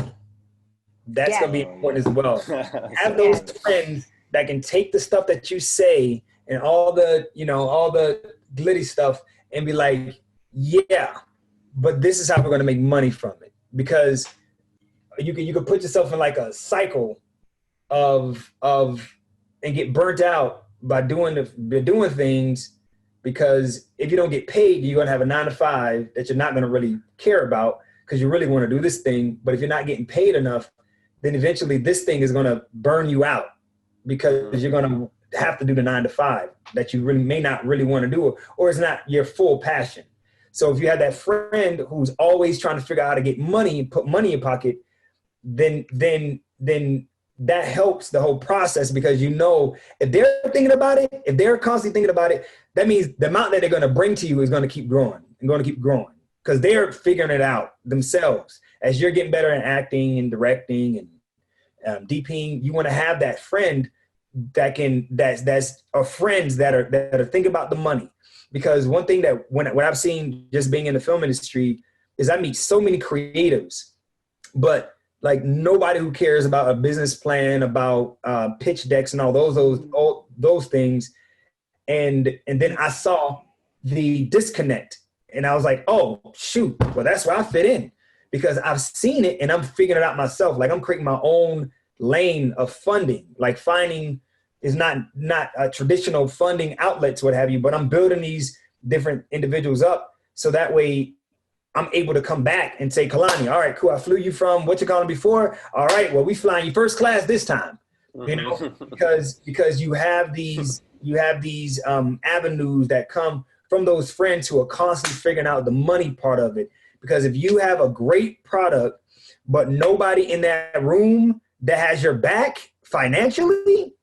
That's going to be important as well. Have those friends that can take the stuff that you say and all the, you know, all the glitty stuff and be like, yeah, but this is how we're going to make money from it. Because you can put yourself in like a cycle of and get burnt out by doing things, because if you don't get paid, you're going to have a 9-to-5 that you're not going to really care about because you really want to do this thing. But if you're not getting paid enough, then eventually this thing is going to burn you out because you're going to have to do the 9-to-5 that you really may not really want to do, or it's not your full passion. So if you have that friend who's always trying to figure out how to get money, put money in your pocket, then that helps the whole process, because you know if they're thinking about it, if they're constantly thinking about it, that means the amount that they're going to bring to you is going to keep growing and going to keep growing, because they're figuring it out themselves. As you're getting better at acting and directing and DPing, you want to have that friend that's friends that are thinking about the money. Because one thing that when I've seen just being in the film industry is I meet so many creatives, but like nobody who cares about a business plan, about pitch decks and all those things. And then I saw the disconnect and I was like, oh shoot, well that's where I fit in, because I've seen it and I'm figuring it out myself. Like I'm creating my own lane of funding, like finding is not traditional funding outlets, what have you, but I'm building these different individuals up so that way I'm able to come back and say, Kalani, all right, cool, I flew you from what you calling before. All right, well, we flying you first class this time, you know, because you have these avenues that come from those friends who are constantly figuring out the money part of it. Because if you have a great product, but nobody in that room that has your back financially,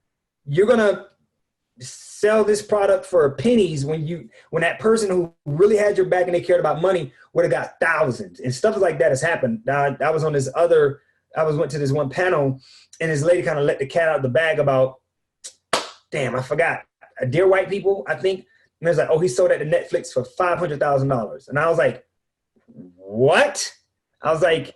you're gonna sell this product for pennies when that person who really had your back and they cared about money would have got thousands. And stuff like that has happened. Now, I went to this one panel and this lady kind of let the cat out of the bag about, damn, I forgot, Dear White People, I think. And it was like, oh, he sold that to Netflix for $500,000. And I was like, what? I was like,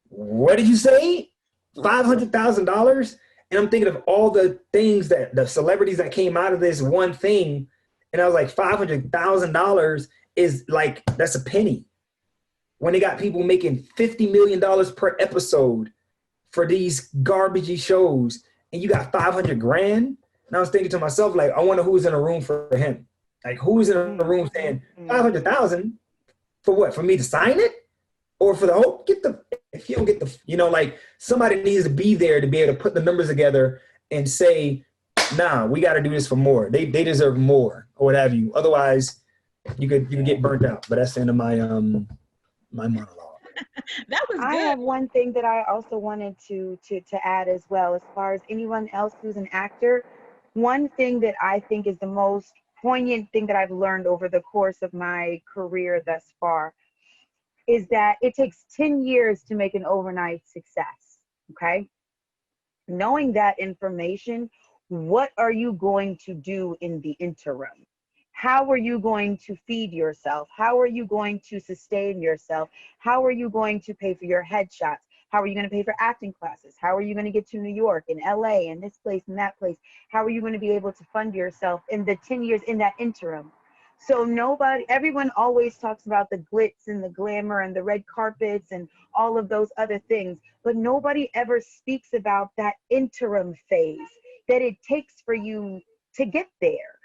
what did you say? $500,000? And I'm thinking of all the things that the celebrities that came out of this one thing. And I was like, $500,000 is like, that's a penny. When they got people making $50 million per episode for these garbagey shows, and you got 500 grand. And I was thinking to myself, like, I wonder who's in a room for him. Like, who's in a room saying 500,000 for what? For me to sign it? Or for the whole, if you don't get the, you know, like somebody needs to be there to be able to put the numbers together and say, nah, we got to do this for more. They deserve more or what have you. Otherwise, you could get burnt out. But that's the end of my my monologue. That was I good. have one thing that I also wanted to add as well, as far as anyone else who's an actor. One thing that I think is the most poignant thing that I've learned over the course of my career thus far is that it takes 10 years to make an overnight success. Okay. Knowing that information, what are you going to do in the interim? How are you going to feed yourself? How are you going to sustain yourself? How are you going to pay for your headshots? How are you going to pay for acting classes? How are you going to get to New York and LA and this place and that place? How are you going to be able to fund yourself in the 10 years in that interim? So everyone always talks about the glitz and the glamour and the red carpets and all of those other things, but nobody ever speaks about that interim phase that it takes for you to get there.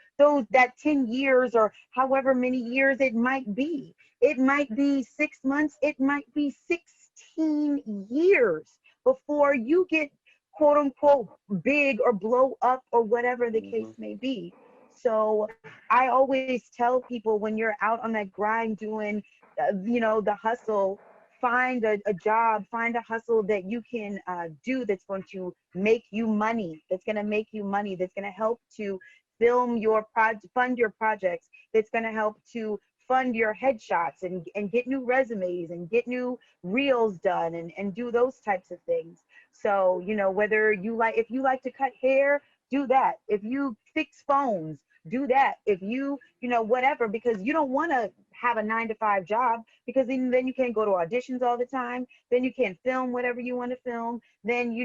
That 10 years or however many years it might be. It might be 6 months, it might be 16 years before you get quote unquote big or blow up or whatever the case may be. So I always tell people, when you're out on that grind doing, the hustle, find a job, find a hustle that you can do that's going to make you money, that's going to make you money, that's going to help to film your fund your projects, that's going to help to fund your headshots and get new resumes and get new reels done and do those types of things. So, whether if you like to cut hair, do that. If you fix phones, do that. If you, whatever, because you don't want to have a 9-to-5 job, because then you can't go to auditions all the time. Then you can't film whatever you want to film. Then,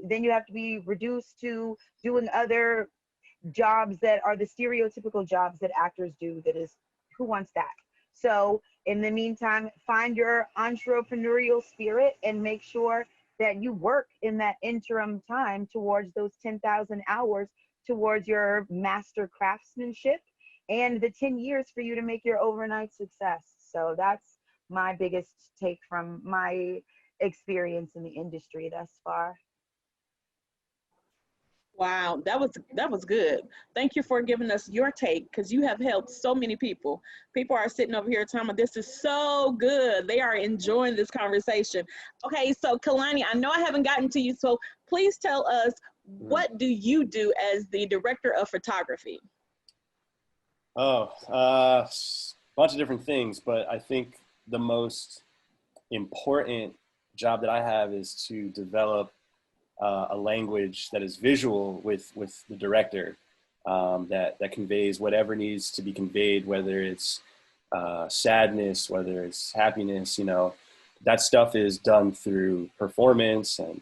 then you have to be reduced to doing other jobs that are the stereotypical jobs that actors do. That is, who wants that? So in the meantime, find your entrepreneurial spirit and make sure that you work in that interim time towards those 10,000 hours, towards your master craftsmanship, and the 10 years for you to make your overnight success. So that's my biggest take from my experience in the industry thus far. Wow, that was good. Thank you for giving us your take, because you have helped so many people. People are sitting over here telling me this is so good. They are enjoying this conversation. Okay, so Kalani, I know I haven't gotten to you, so please tell us, what do you do as the director of photography? Bunch of different things, but I think the most important job that I have is to develop a language that is visual with the director, that conveys whatever needs to be conveyed, whether it's sadness, whether it's happiness. That stuff is done through performance and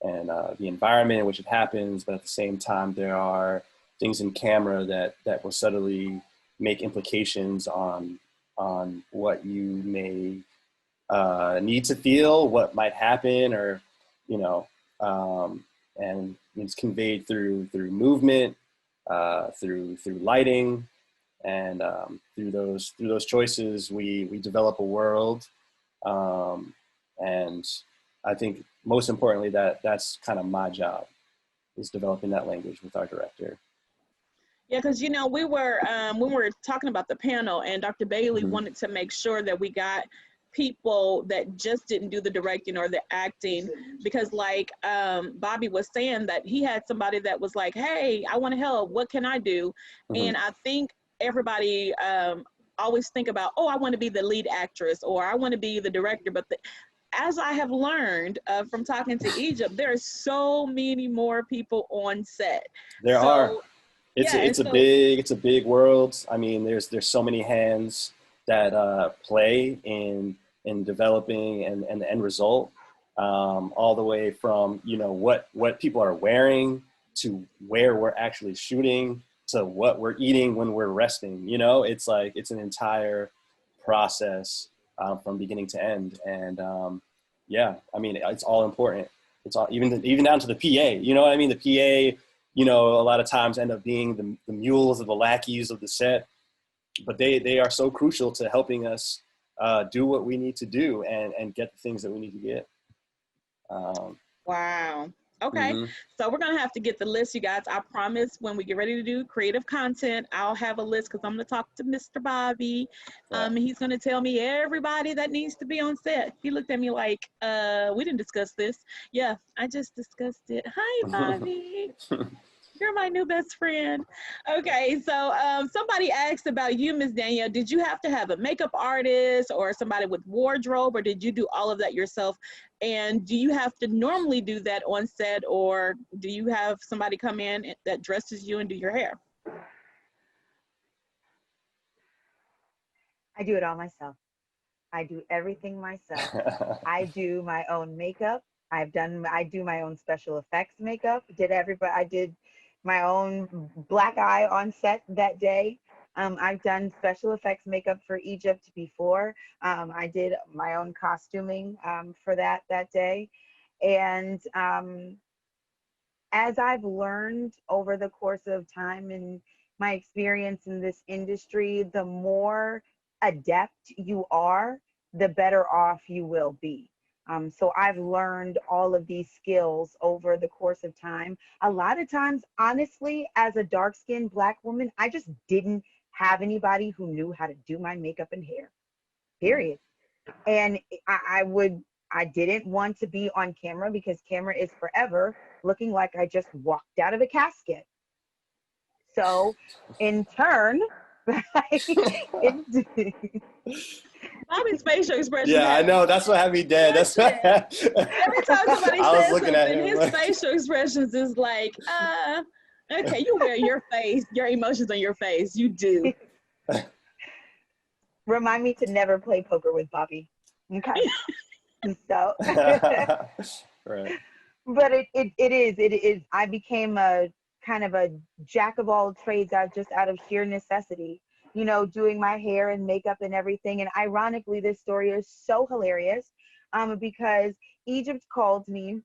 the environment in which it happens. But at the same time, there are things in camera that will subtly make implications on what you may need to feel, what might happen, or and it's conveyed through movement, through lighting, and through those choices we develop a world. And I think most importantly that's kind of my job, is developing that language with our director. Yeah, because we were when we were talking about the panel, and Dr. Bailey wanted to make sure that we got people that just didn't do the directing or the acting, because like Bobby was saying, that he had somebody that was like, hey, I want to help, what can I do? And I think everybody always think about, oh, I want to be the lead actress, or I want to be the director, but as I have learned from talking to Egypt, there are so many more people on set. There are. It's a big world. I mean, there's so many hands that play in developing and the end result, all the way from what people are wearing, to where we're actually shooting, to what we're eating when we're resting. It's like it's an entire process from beginning to end. And yeah, I mean, it's all important. It's all even down to the PA. You know what I mean? The PA, a lot of times end up being the mules or the lackeys of the set, but they are so crucial to helping us do what we need to do and get the things that we need to get. Wow. Okay, Mhm. so we're gonna have to get the list, you guys. I promise when we get ready to do creative content, I'll have a list because I'm gonna talk to Mr. Bobby. Yeah. He's gonna tell me everybody that needs to be on set. He looked at me like, we didn't discuss this. Yeah, I just discussed it. Hi, Bobby. You're my new best friend. Okay, so somebody asked about you, Miss Danielle. Did you have to have a makeup artist or somebody with wardrobe, or did you do all of that yourself? And do you have to normally do that on set, or do you have somebody come in that dresses you and do your hair? I do it all myself. I do everything myself. I do my own makeup. I do my own special effects makeup. I did my own black eye on set that day. I've done special effects makeup for Egypt before. I did my own costuming for that day. And as I've learned over the course of time and my experience in this industry, the more adept you are, the better off you will be. So I've learned all of these skills over the course of time. A lot of times, honestly, as a dark-skinned Black woman, I just didn't have anybody who knew how to do my makeup and hair, period. And I didn't want to be on camera because camera is forever looking like I just walked out of a casket. So in turn, Bobby's facial expression. Yeah, I know. That's what had me dead. That's what, Every time somebody I was says looking at something, him his like- facial expressions is like, okay, you wear your face, your emotions on your face. You do. remind me to never play poker with Bobby. Okay. So, right. but it is. I became a kind of a jack of all trades out of sheer necessity, you know, doing my hair and makeup and everything. And ironically, this story is so hilarious because Egypt called me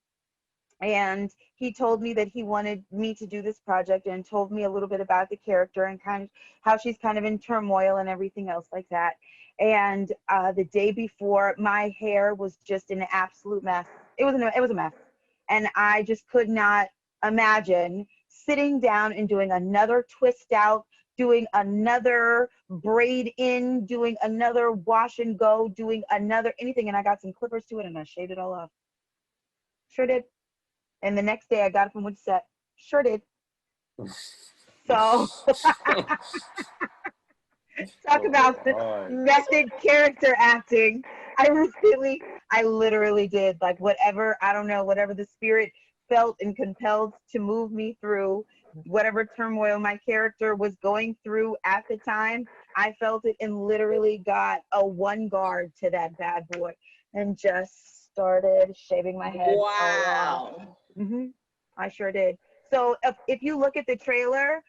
and he told me that he wanted me to do this project and told me a little bit about the character and kind of how she's kind of in turmoil and everything else like that. And the day before, my hair was just an absolute mess. It was a mess. And I just could not imagine sitting down and doing another twist out, doing another braid in, doing another wash and go, doing another anything. And I got some clippers to it and I shaved it all off. Sure did. And the next day I got it from which set. Sure did. So talk about method character acting. I literally did like whatever, I don't know, whatever the spirit felt and compelled to move me through, whatever turmoil my character was going through at the time. I felt it and literally got a one guard to that bad boy and just started shaving my head. Wow. I sure did. So if you look at the trailer,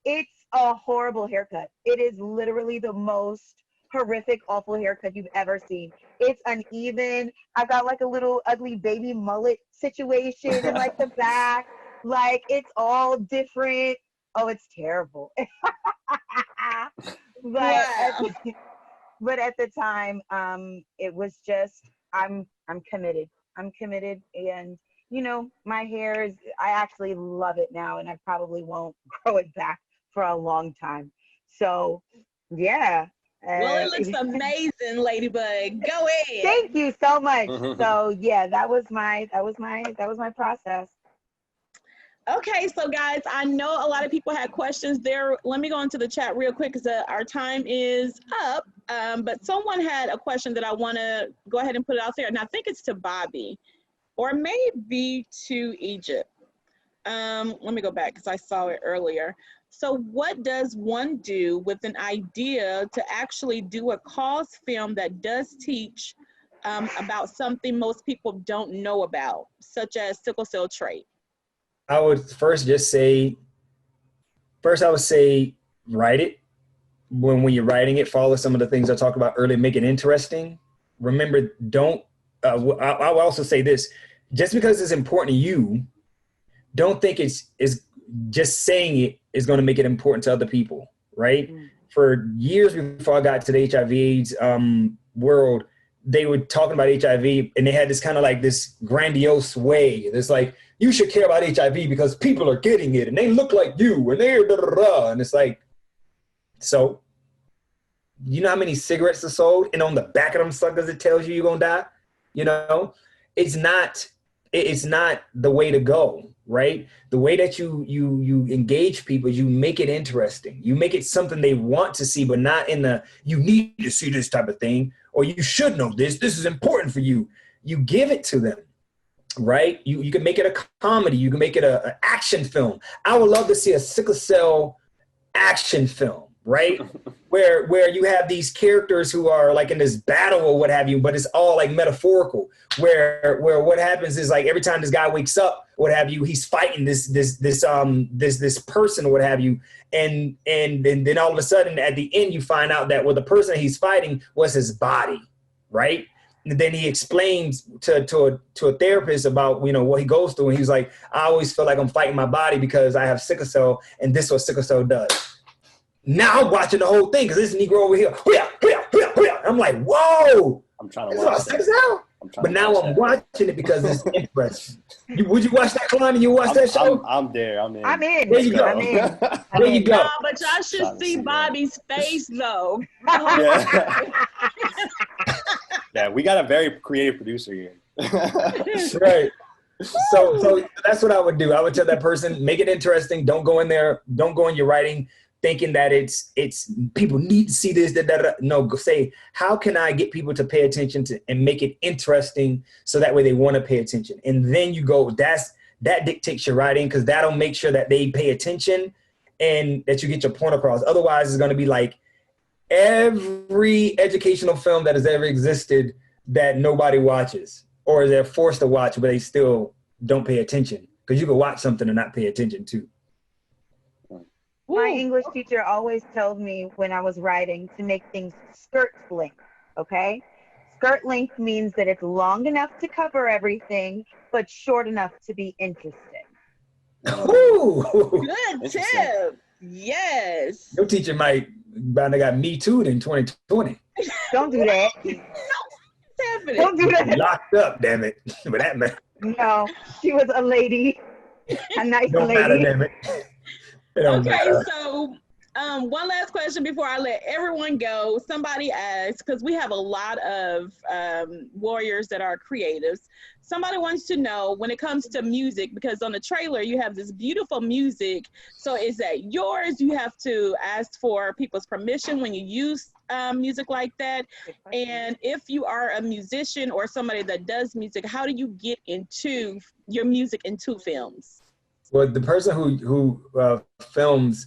it's a horrible haircut. It is literally the most horrific, awful haircut you've ever seen. It's uneven. I got like a little ugly baby mullet situation in like the back. Like it's all different. Oh, it's terrible. But at the time, it was just I'm committed. I'm committed, and you know, my hair is, I actually love it now, and I probably won't grow it back for a long time. So, yeah. Well, it looks amazing, Ladybug. Go ahead. Thank you so much. So, yeah, that was my process. Okay, so guys, I know a lot of people had questions there. Let me go into the chat real quick because our time is up. But someone had a question that I want to go ahead and put it out there, and I think it's to Bobby. Or maybe to Egypt. Let me go back because I saw it earlier. So what does one do with an idea to actually do a cause film that does teach about something most people don't know about, such as sickle cell trait? I would first say, write it. When you're writing it, follow some of the things I talked about earlier, make it interesting. Remember, I will also say this, just because it's important to you, don't think it's just saying it is going to make it important to other people, right? For years before I got to the HIV/AIDS world, they were talking about HIV, and they had this kind of like this grandiose way. It's like, you should care about HIV because people are getting it and they look like you and they're da, da, da. And it's like, so you know how many cigarettes are sold, and on the back of them suckers it tells you you're gonna die? You know, it's not the way to go, right? The way that you engage people, you make it interesting. You make it something they want to see, but not in the, you need to see this type of thing, or you should know this is important for you. You give it to them, right? You can make it a comedy. You can make it an action film. I would love to see a sickle cell action film, right? where you have these characters who are like in this battle or what have you, but it's all like metaphorical, where what happens is like every time this guy wakes up, what have you, he's fighting this person or what have you. And then all of a sudden at the end, you find out that, well, the person he's fighting was his body, right? And then he explains to a therapist about, you know, what he goes through. And he's like, I always feel like I'm fighting my body because I have sickle cell, and this is what sickle cell does. Now I'm watching the whole thing because this Negro over here, I'm like, whoa. I'm trying to watch that. But now I'm watching it because it's interesting. Would you watch that, Kalani? You watch that show? I'm there. I'm in. I'm in. There you go. There you go. No, but y'all should see Bobby's face though. Yeah. Yeah, we got a very creative producer here. Right. So that's what I would do. I would tell that person, make it interesting. Don't go in there. Don't go in your writing thinking that it's people need to see this. No, go say, how can I get people to pay attention to and make it interesting so that way they want to pay attention. And then you go, that dictates your writing, because that'll make sure that they pay attention and that you get your point across. Otherwise, it's going to be like every educational film that has ever existed that nobody watches, or they're forced to watch, but they still don't pay attention, because you can watch something and not pay attention to. My English teacher always told me when I was writing to make things skirt length, okay? Skirt length means that it's long enough to cover everything, but short enough to be interesting. Ooh. Good tip. Yes. Your teacher might got Me Too'd in 2020. Don't do that. Happening. Don't do that. Locked up, damn it. But that man. No, she was a lady, a nice Don't lady. matter, damn it. It don't Okay, matter. so one last question before I let everyone go. Somebody asked, because we have a lot of warriors that are creatives. Somebody wants to know, when it comes to music, because on the trailer you have this beautiful music. So is that yours? You have to ask for people's permission when you use music like that. And if you are a musician or somebody that does music, how do you get into your music into films? Well, the person who films,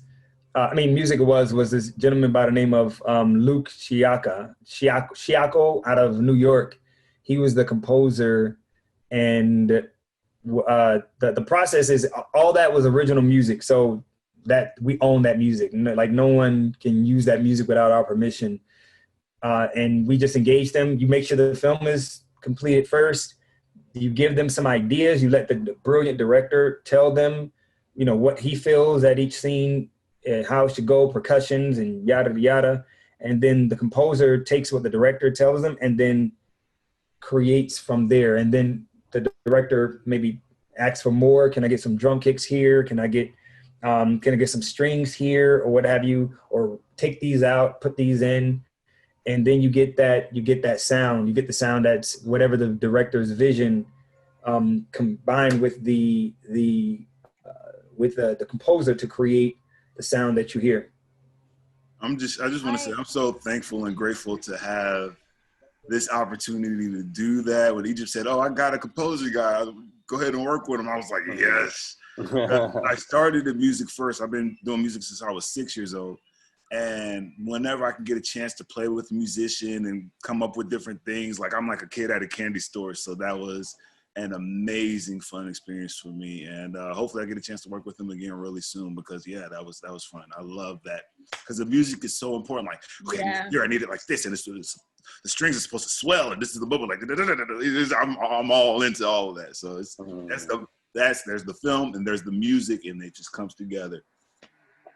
music was this gentleman by the name of Luke Chiaco out of New York. He was the composer, and the process is all that was original music. So that we own that music. Like no one can use that music without our permission. And we just engage them. You make sure the film is completed first. You give them some ideas. You let the brilliant director tell them, you know, what he feels at each scene, how it should go, percussions and yada, yada. And then the composer takes what the director tells them and then creates from there. And then the director maybe asks for more. Can I get some drum kicks here? Can I get some strings here, or what have you? Or take these out, put these in. And then you get that sound. You get the sound that's whatever the director's vision, combined with the composer to create the sound that you hear. I just want to say I'm so thankful and grateful to have this opportunity to do that. When Egypt said, "Oh, I got a composer guy, go ahead and work with him," I was like, "Yes." I started in music first. I've been doing music since I was 6 years old. And whenever I can get a chance to play with a musician and come up with different things, like I'm like a kid at a candy store. So that was an amazing, fun experience for me. And hopefully I get a chance to work with him again really soon, because yeah, that was fun. I love that, because the music is so important. Like, okay, here I need it like this, and the strings are supposed to swell, and this is the bubble, like I'm all into all of that. So there's the film and there's the music, and it just comes together.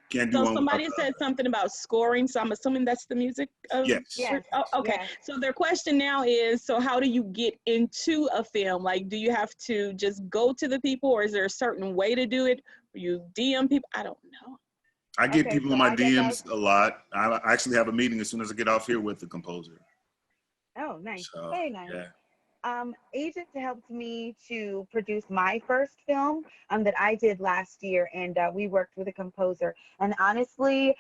Can't do So one somebody without said something about scoring, so I'm assuming that's the music of Yes. Yes. Oh, okay. Yes. So their question now is, so how do you get into a film? Like, do you have to just go to the people, or is there a certain way to do it? You DM people? I don't know. I get Okay, people so in my I guess DMs a lot. I actually have a meeting as soon as I get off here with the composer. Oh, nice. So Very nice. yeah. Agent helped me to produce my first film that I did last year, and we worked with a composer. And honestly,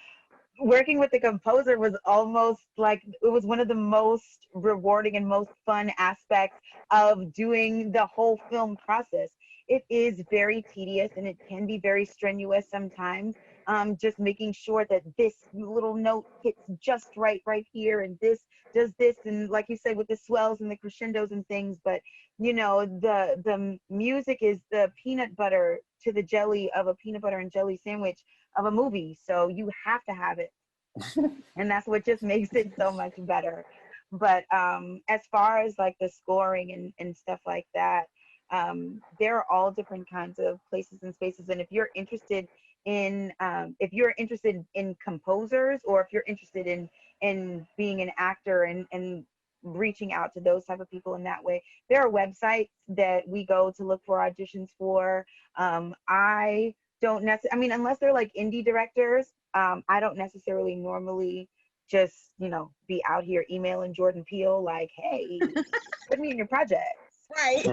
working with the composer was almost like it was one of the most rewarding and most fun aspects of doing the whole film process. It is very tedious and it can be very strenuous sometimes. Just making sure that this little note hits just right here, and this does this, and like you said, with the swells and the crescendos and things. But you know, the music is the peanut butter to the jelly of a peanut butter and jelly sandwich of a movie, so you have to have it. And that's what just makes it so much better. But as far as like the scoring and stuff like that, there are all different kinds of places and spaces. And if you're interested in composers, or if you're interested in being an actor and reaching out to those type of people in that way, there are websites that we go to look for auditions for. I don't necessarily, I mean, unless they're like indie directors, I don't necessarily normally just, you know, be out here emailing Jordan Peele like, hey, put me in your project. Right.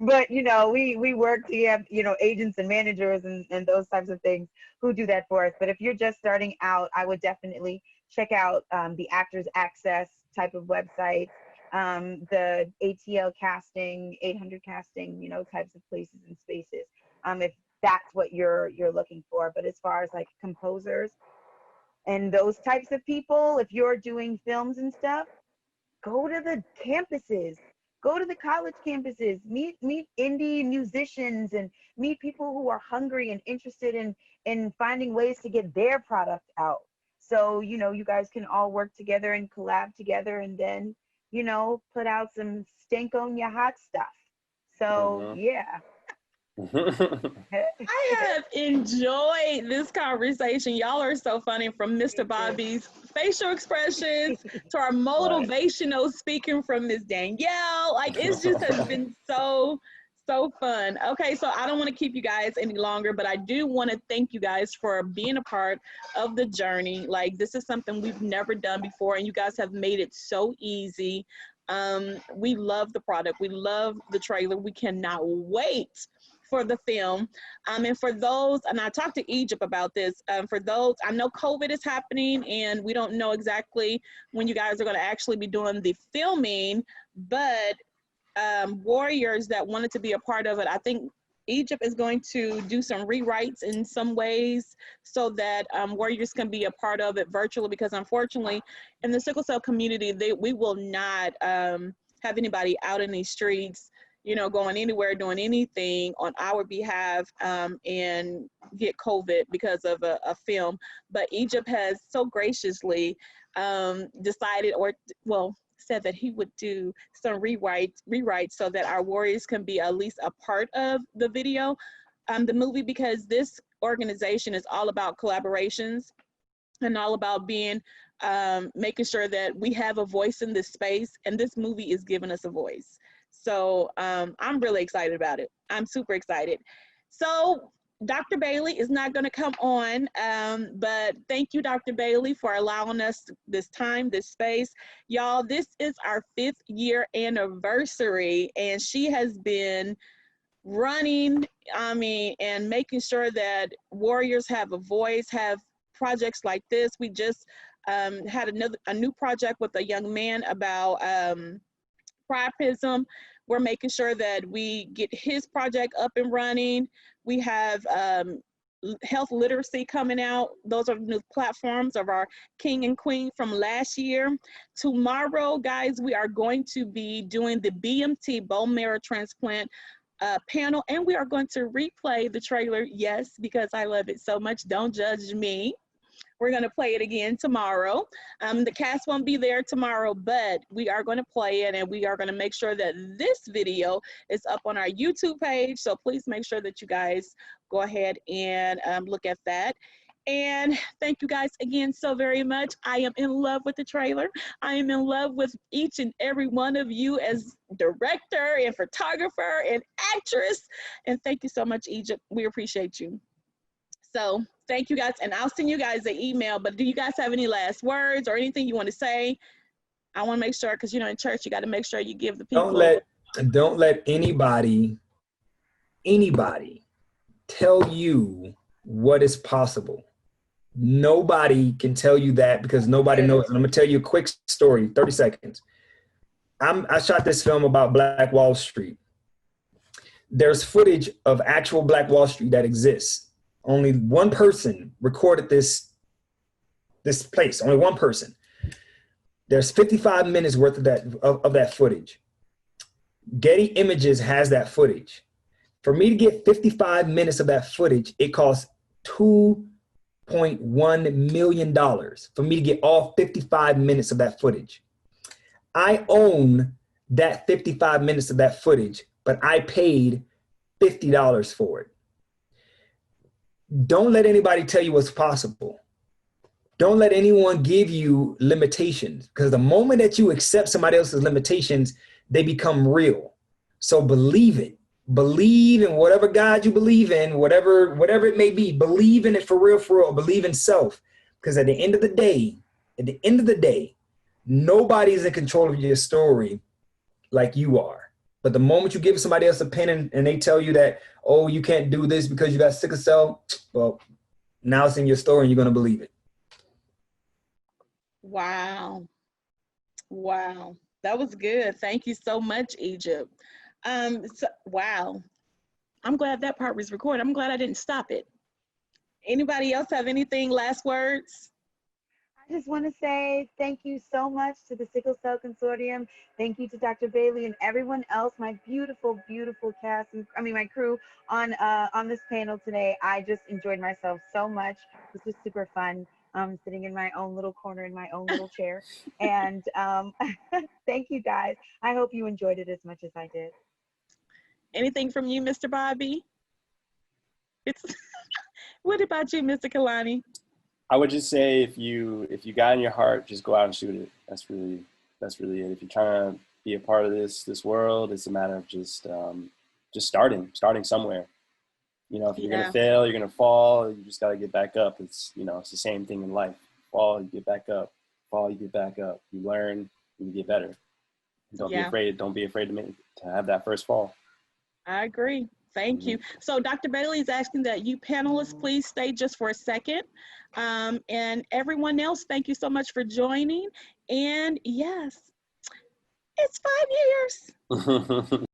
But you know, we work to have, you know, agents and managers and those types of things who do that for us. But if you're just starting out, I would definitely check out the Actors Access type of website, the ATL casting, 800 casting, you know, types of places and spaces. If that's what you're looking for. But as far as like composers and those types of people, if you're doing films and stuff, go to the campuses, go to the college campuses, meet indie musicians, and meet people who are hungry and interested in finding ways to get their product out. So, you know, you guys can all work together and collab together, and then, you know, put out some stank on your hot stuff. So yeah. I have enjoyed this conversation. Y'all are so funny, from Mr. Bobby's facial expressions to our motivational speaking from Miss Danielle. Like, it just has been so fun. Okay, so I don't want to keep you guys any longer, but I do want to thank you guys for being a part of the journey. Like, this is something we've never done before, and you guys have made it so easy. We love the product. We love the trailer. We cannot wait for the film. And for those, and I talked to Egypt about this, for those, I know COVID is happening and we don't know exactly when you guys are going to actually be doing the filming, but warriors that wanted to be a part of it, I think Egypt is going to do some rewrites in some ways so that warriors can be a part of it virtually, because unfortunately in the sickle cell community, we will not have anybody out in these streets, you know, going anywhere, doing anything on our behalf and get COVID because of a film. But Egypt has so graciously decided, or well, said that he would do some rewrites so that our warriors can be at least a part of the video, the movie, because this organization is all about collaborations and all about being, making sure that we have a voice in this space, and this movie is giving us a voice. So I'm really excited about it. I'm super excited. So Dr. Bailey is not going to come on, but thank you, Dr. Bailey, for allowing us this time, this space. Y'all, this is our 5th year anniversary, and she has been running, and making sure that warriors have a voice, have projects like this. We just had a new project with a young man about priapism. We're making sure that we get his project up and running. We have health literacy coming out. Those are the new platforms of our king and queen from last year. Tomorrow, guys, we are going to be doing the BMT bone marrow transplant panel, and we are going to replay the trailer. Yes, because I love it so much. Don't judge me. We're going to play it again tomorrow. The cast won't be there tomorrow, but we are going to play it, and we are going to make sure that this video is up on our YouTube page. So please make sure that you guys go ahead and look at that. And thank you guys again so very much. I am in love with the trailer. I am in love with each and every one of you as director and photographer and actress. And thank you so much, Egypt. We appreciate you. So thank you guys. And I'll send you guys an email, but do you guys have any last words or anything you want to say? I want to make sure, because, you know, in church, you got to make sure you give the people. Don't let anybody tell you what is possible. Nobody can tell you that, because nobody knows. And I'm gonna tell you a quick story, 30 seconds. I shot this film about Black Wall Street. There's footage of actual Black Wall Street that exists. Only one person recorded this place, only one person. There's 55 minutes worth of that footage. Getty Images has that footage. For me to get 55 minutes of that footage, it costs $2.1 million for me to get all 55 minutes of that footage. I own that 55 minutes of that footage, but I paid $50 for it. Don't let anybody tell you what's possible. Don't let anyone give you limitations, because the moment that you accept somebody else's limitations, they become real. So believe it. Believe in whatever God you believe in, whatever it may be. Believe in it for real. Believe in self. Because at the end of the day, nobody's in control of your story like you are. But the moment you give somebody else a pen and they tell you that, oh, you can't do this because you got sickle cell, well, now it's in your story and you're going to believe it. Wow. That was good. Thank you so much, Egypt. Wow. I'm glad that part was recorded. I'm glad I didn't stop it. Anybody else have anything, last words? I just want to say thank you so much to the Sickle Cell Consortium. Thank you to Dr. Bailey and everyone else, my beautiful cast, my crew on this panel today. I just enjoyed myself so much. This was super fun. Sitting in my own little corner in my own little chair. And thank you guys. I hope you enjoyed it as much as I did. Anything from you, Mr. Bobby? What about you, Mr. Kalani? I would just say if you got in your heart, just go out and shoot it. That's really it. If you're trying to be a part of this world, it's a matter of just starting somewhere. You know, if you're gonna fail, you're gonna fall. You just gotta get back up. It's it's the same thing in life. Fall, you get back up. Fall, you get back up. You learn, you get better. Don't be afraid. Don't be afraid to have that first fall. I agree. Thank you. So Dr. Bailey is asking that you panelists please stay just for a second. And everyone else, thank you so much for joining. And yes, it's 5 years.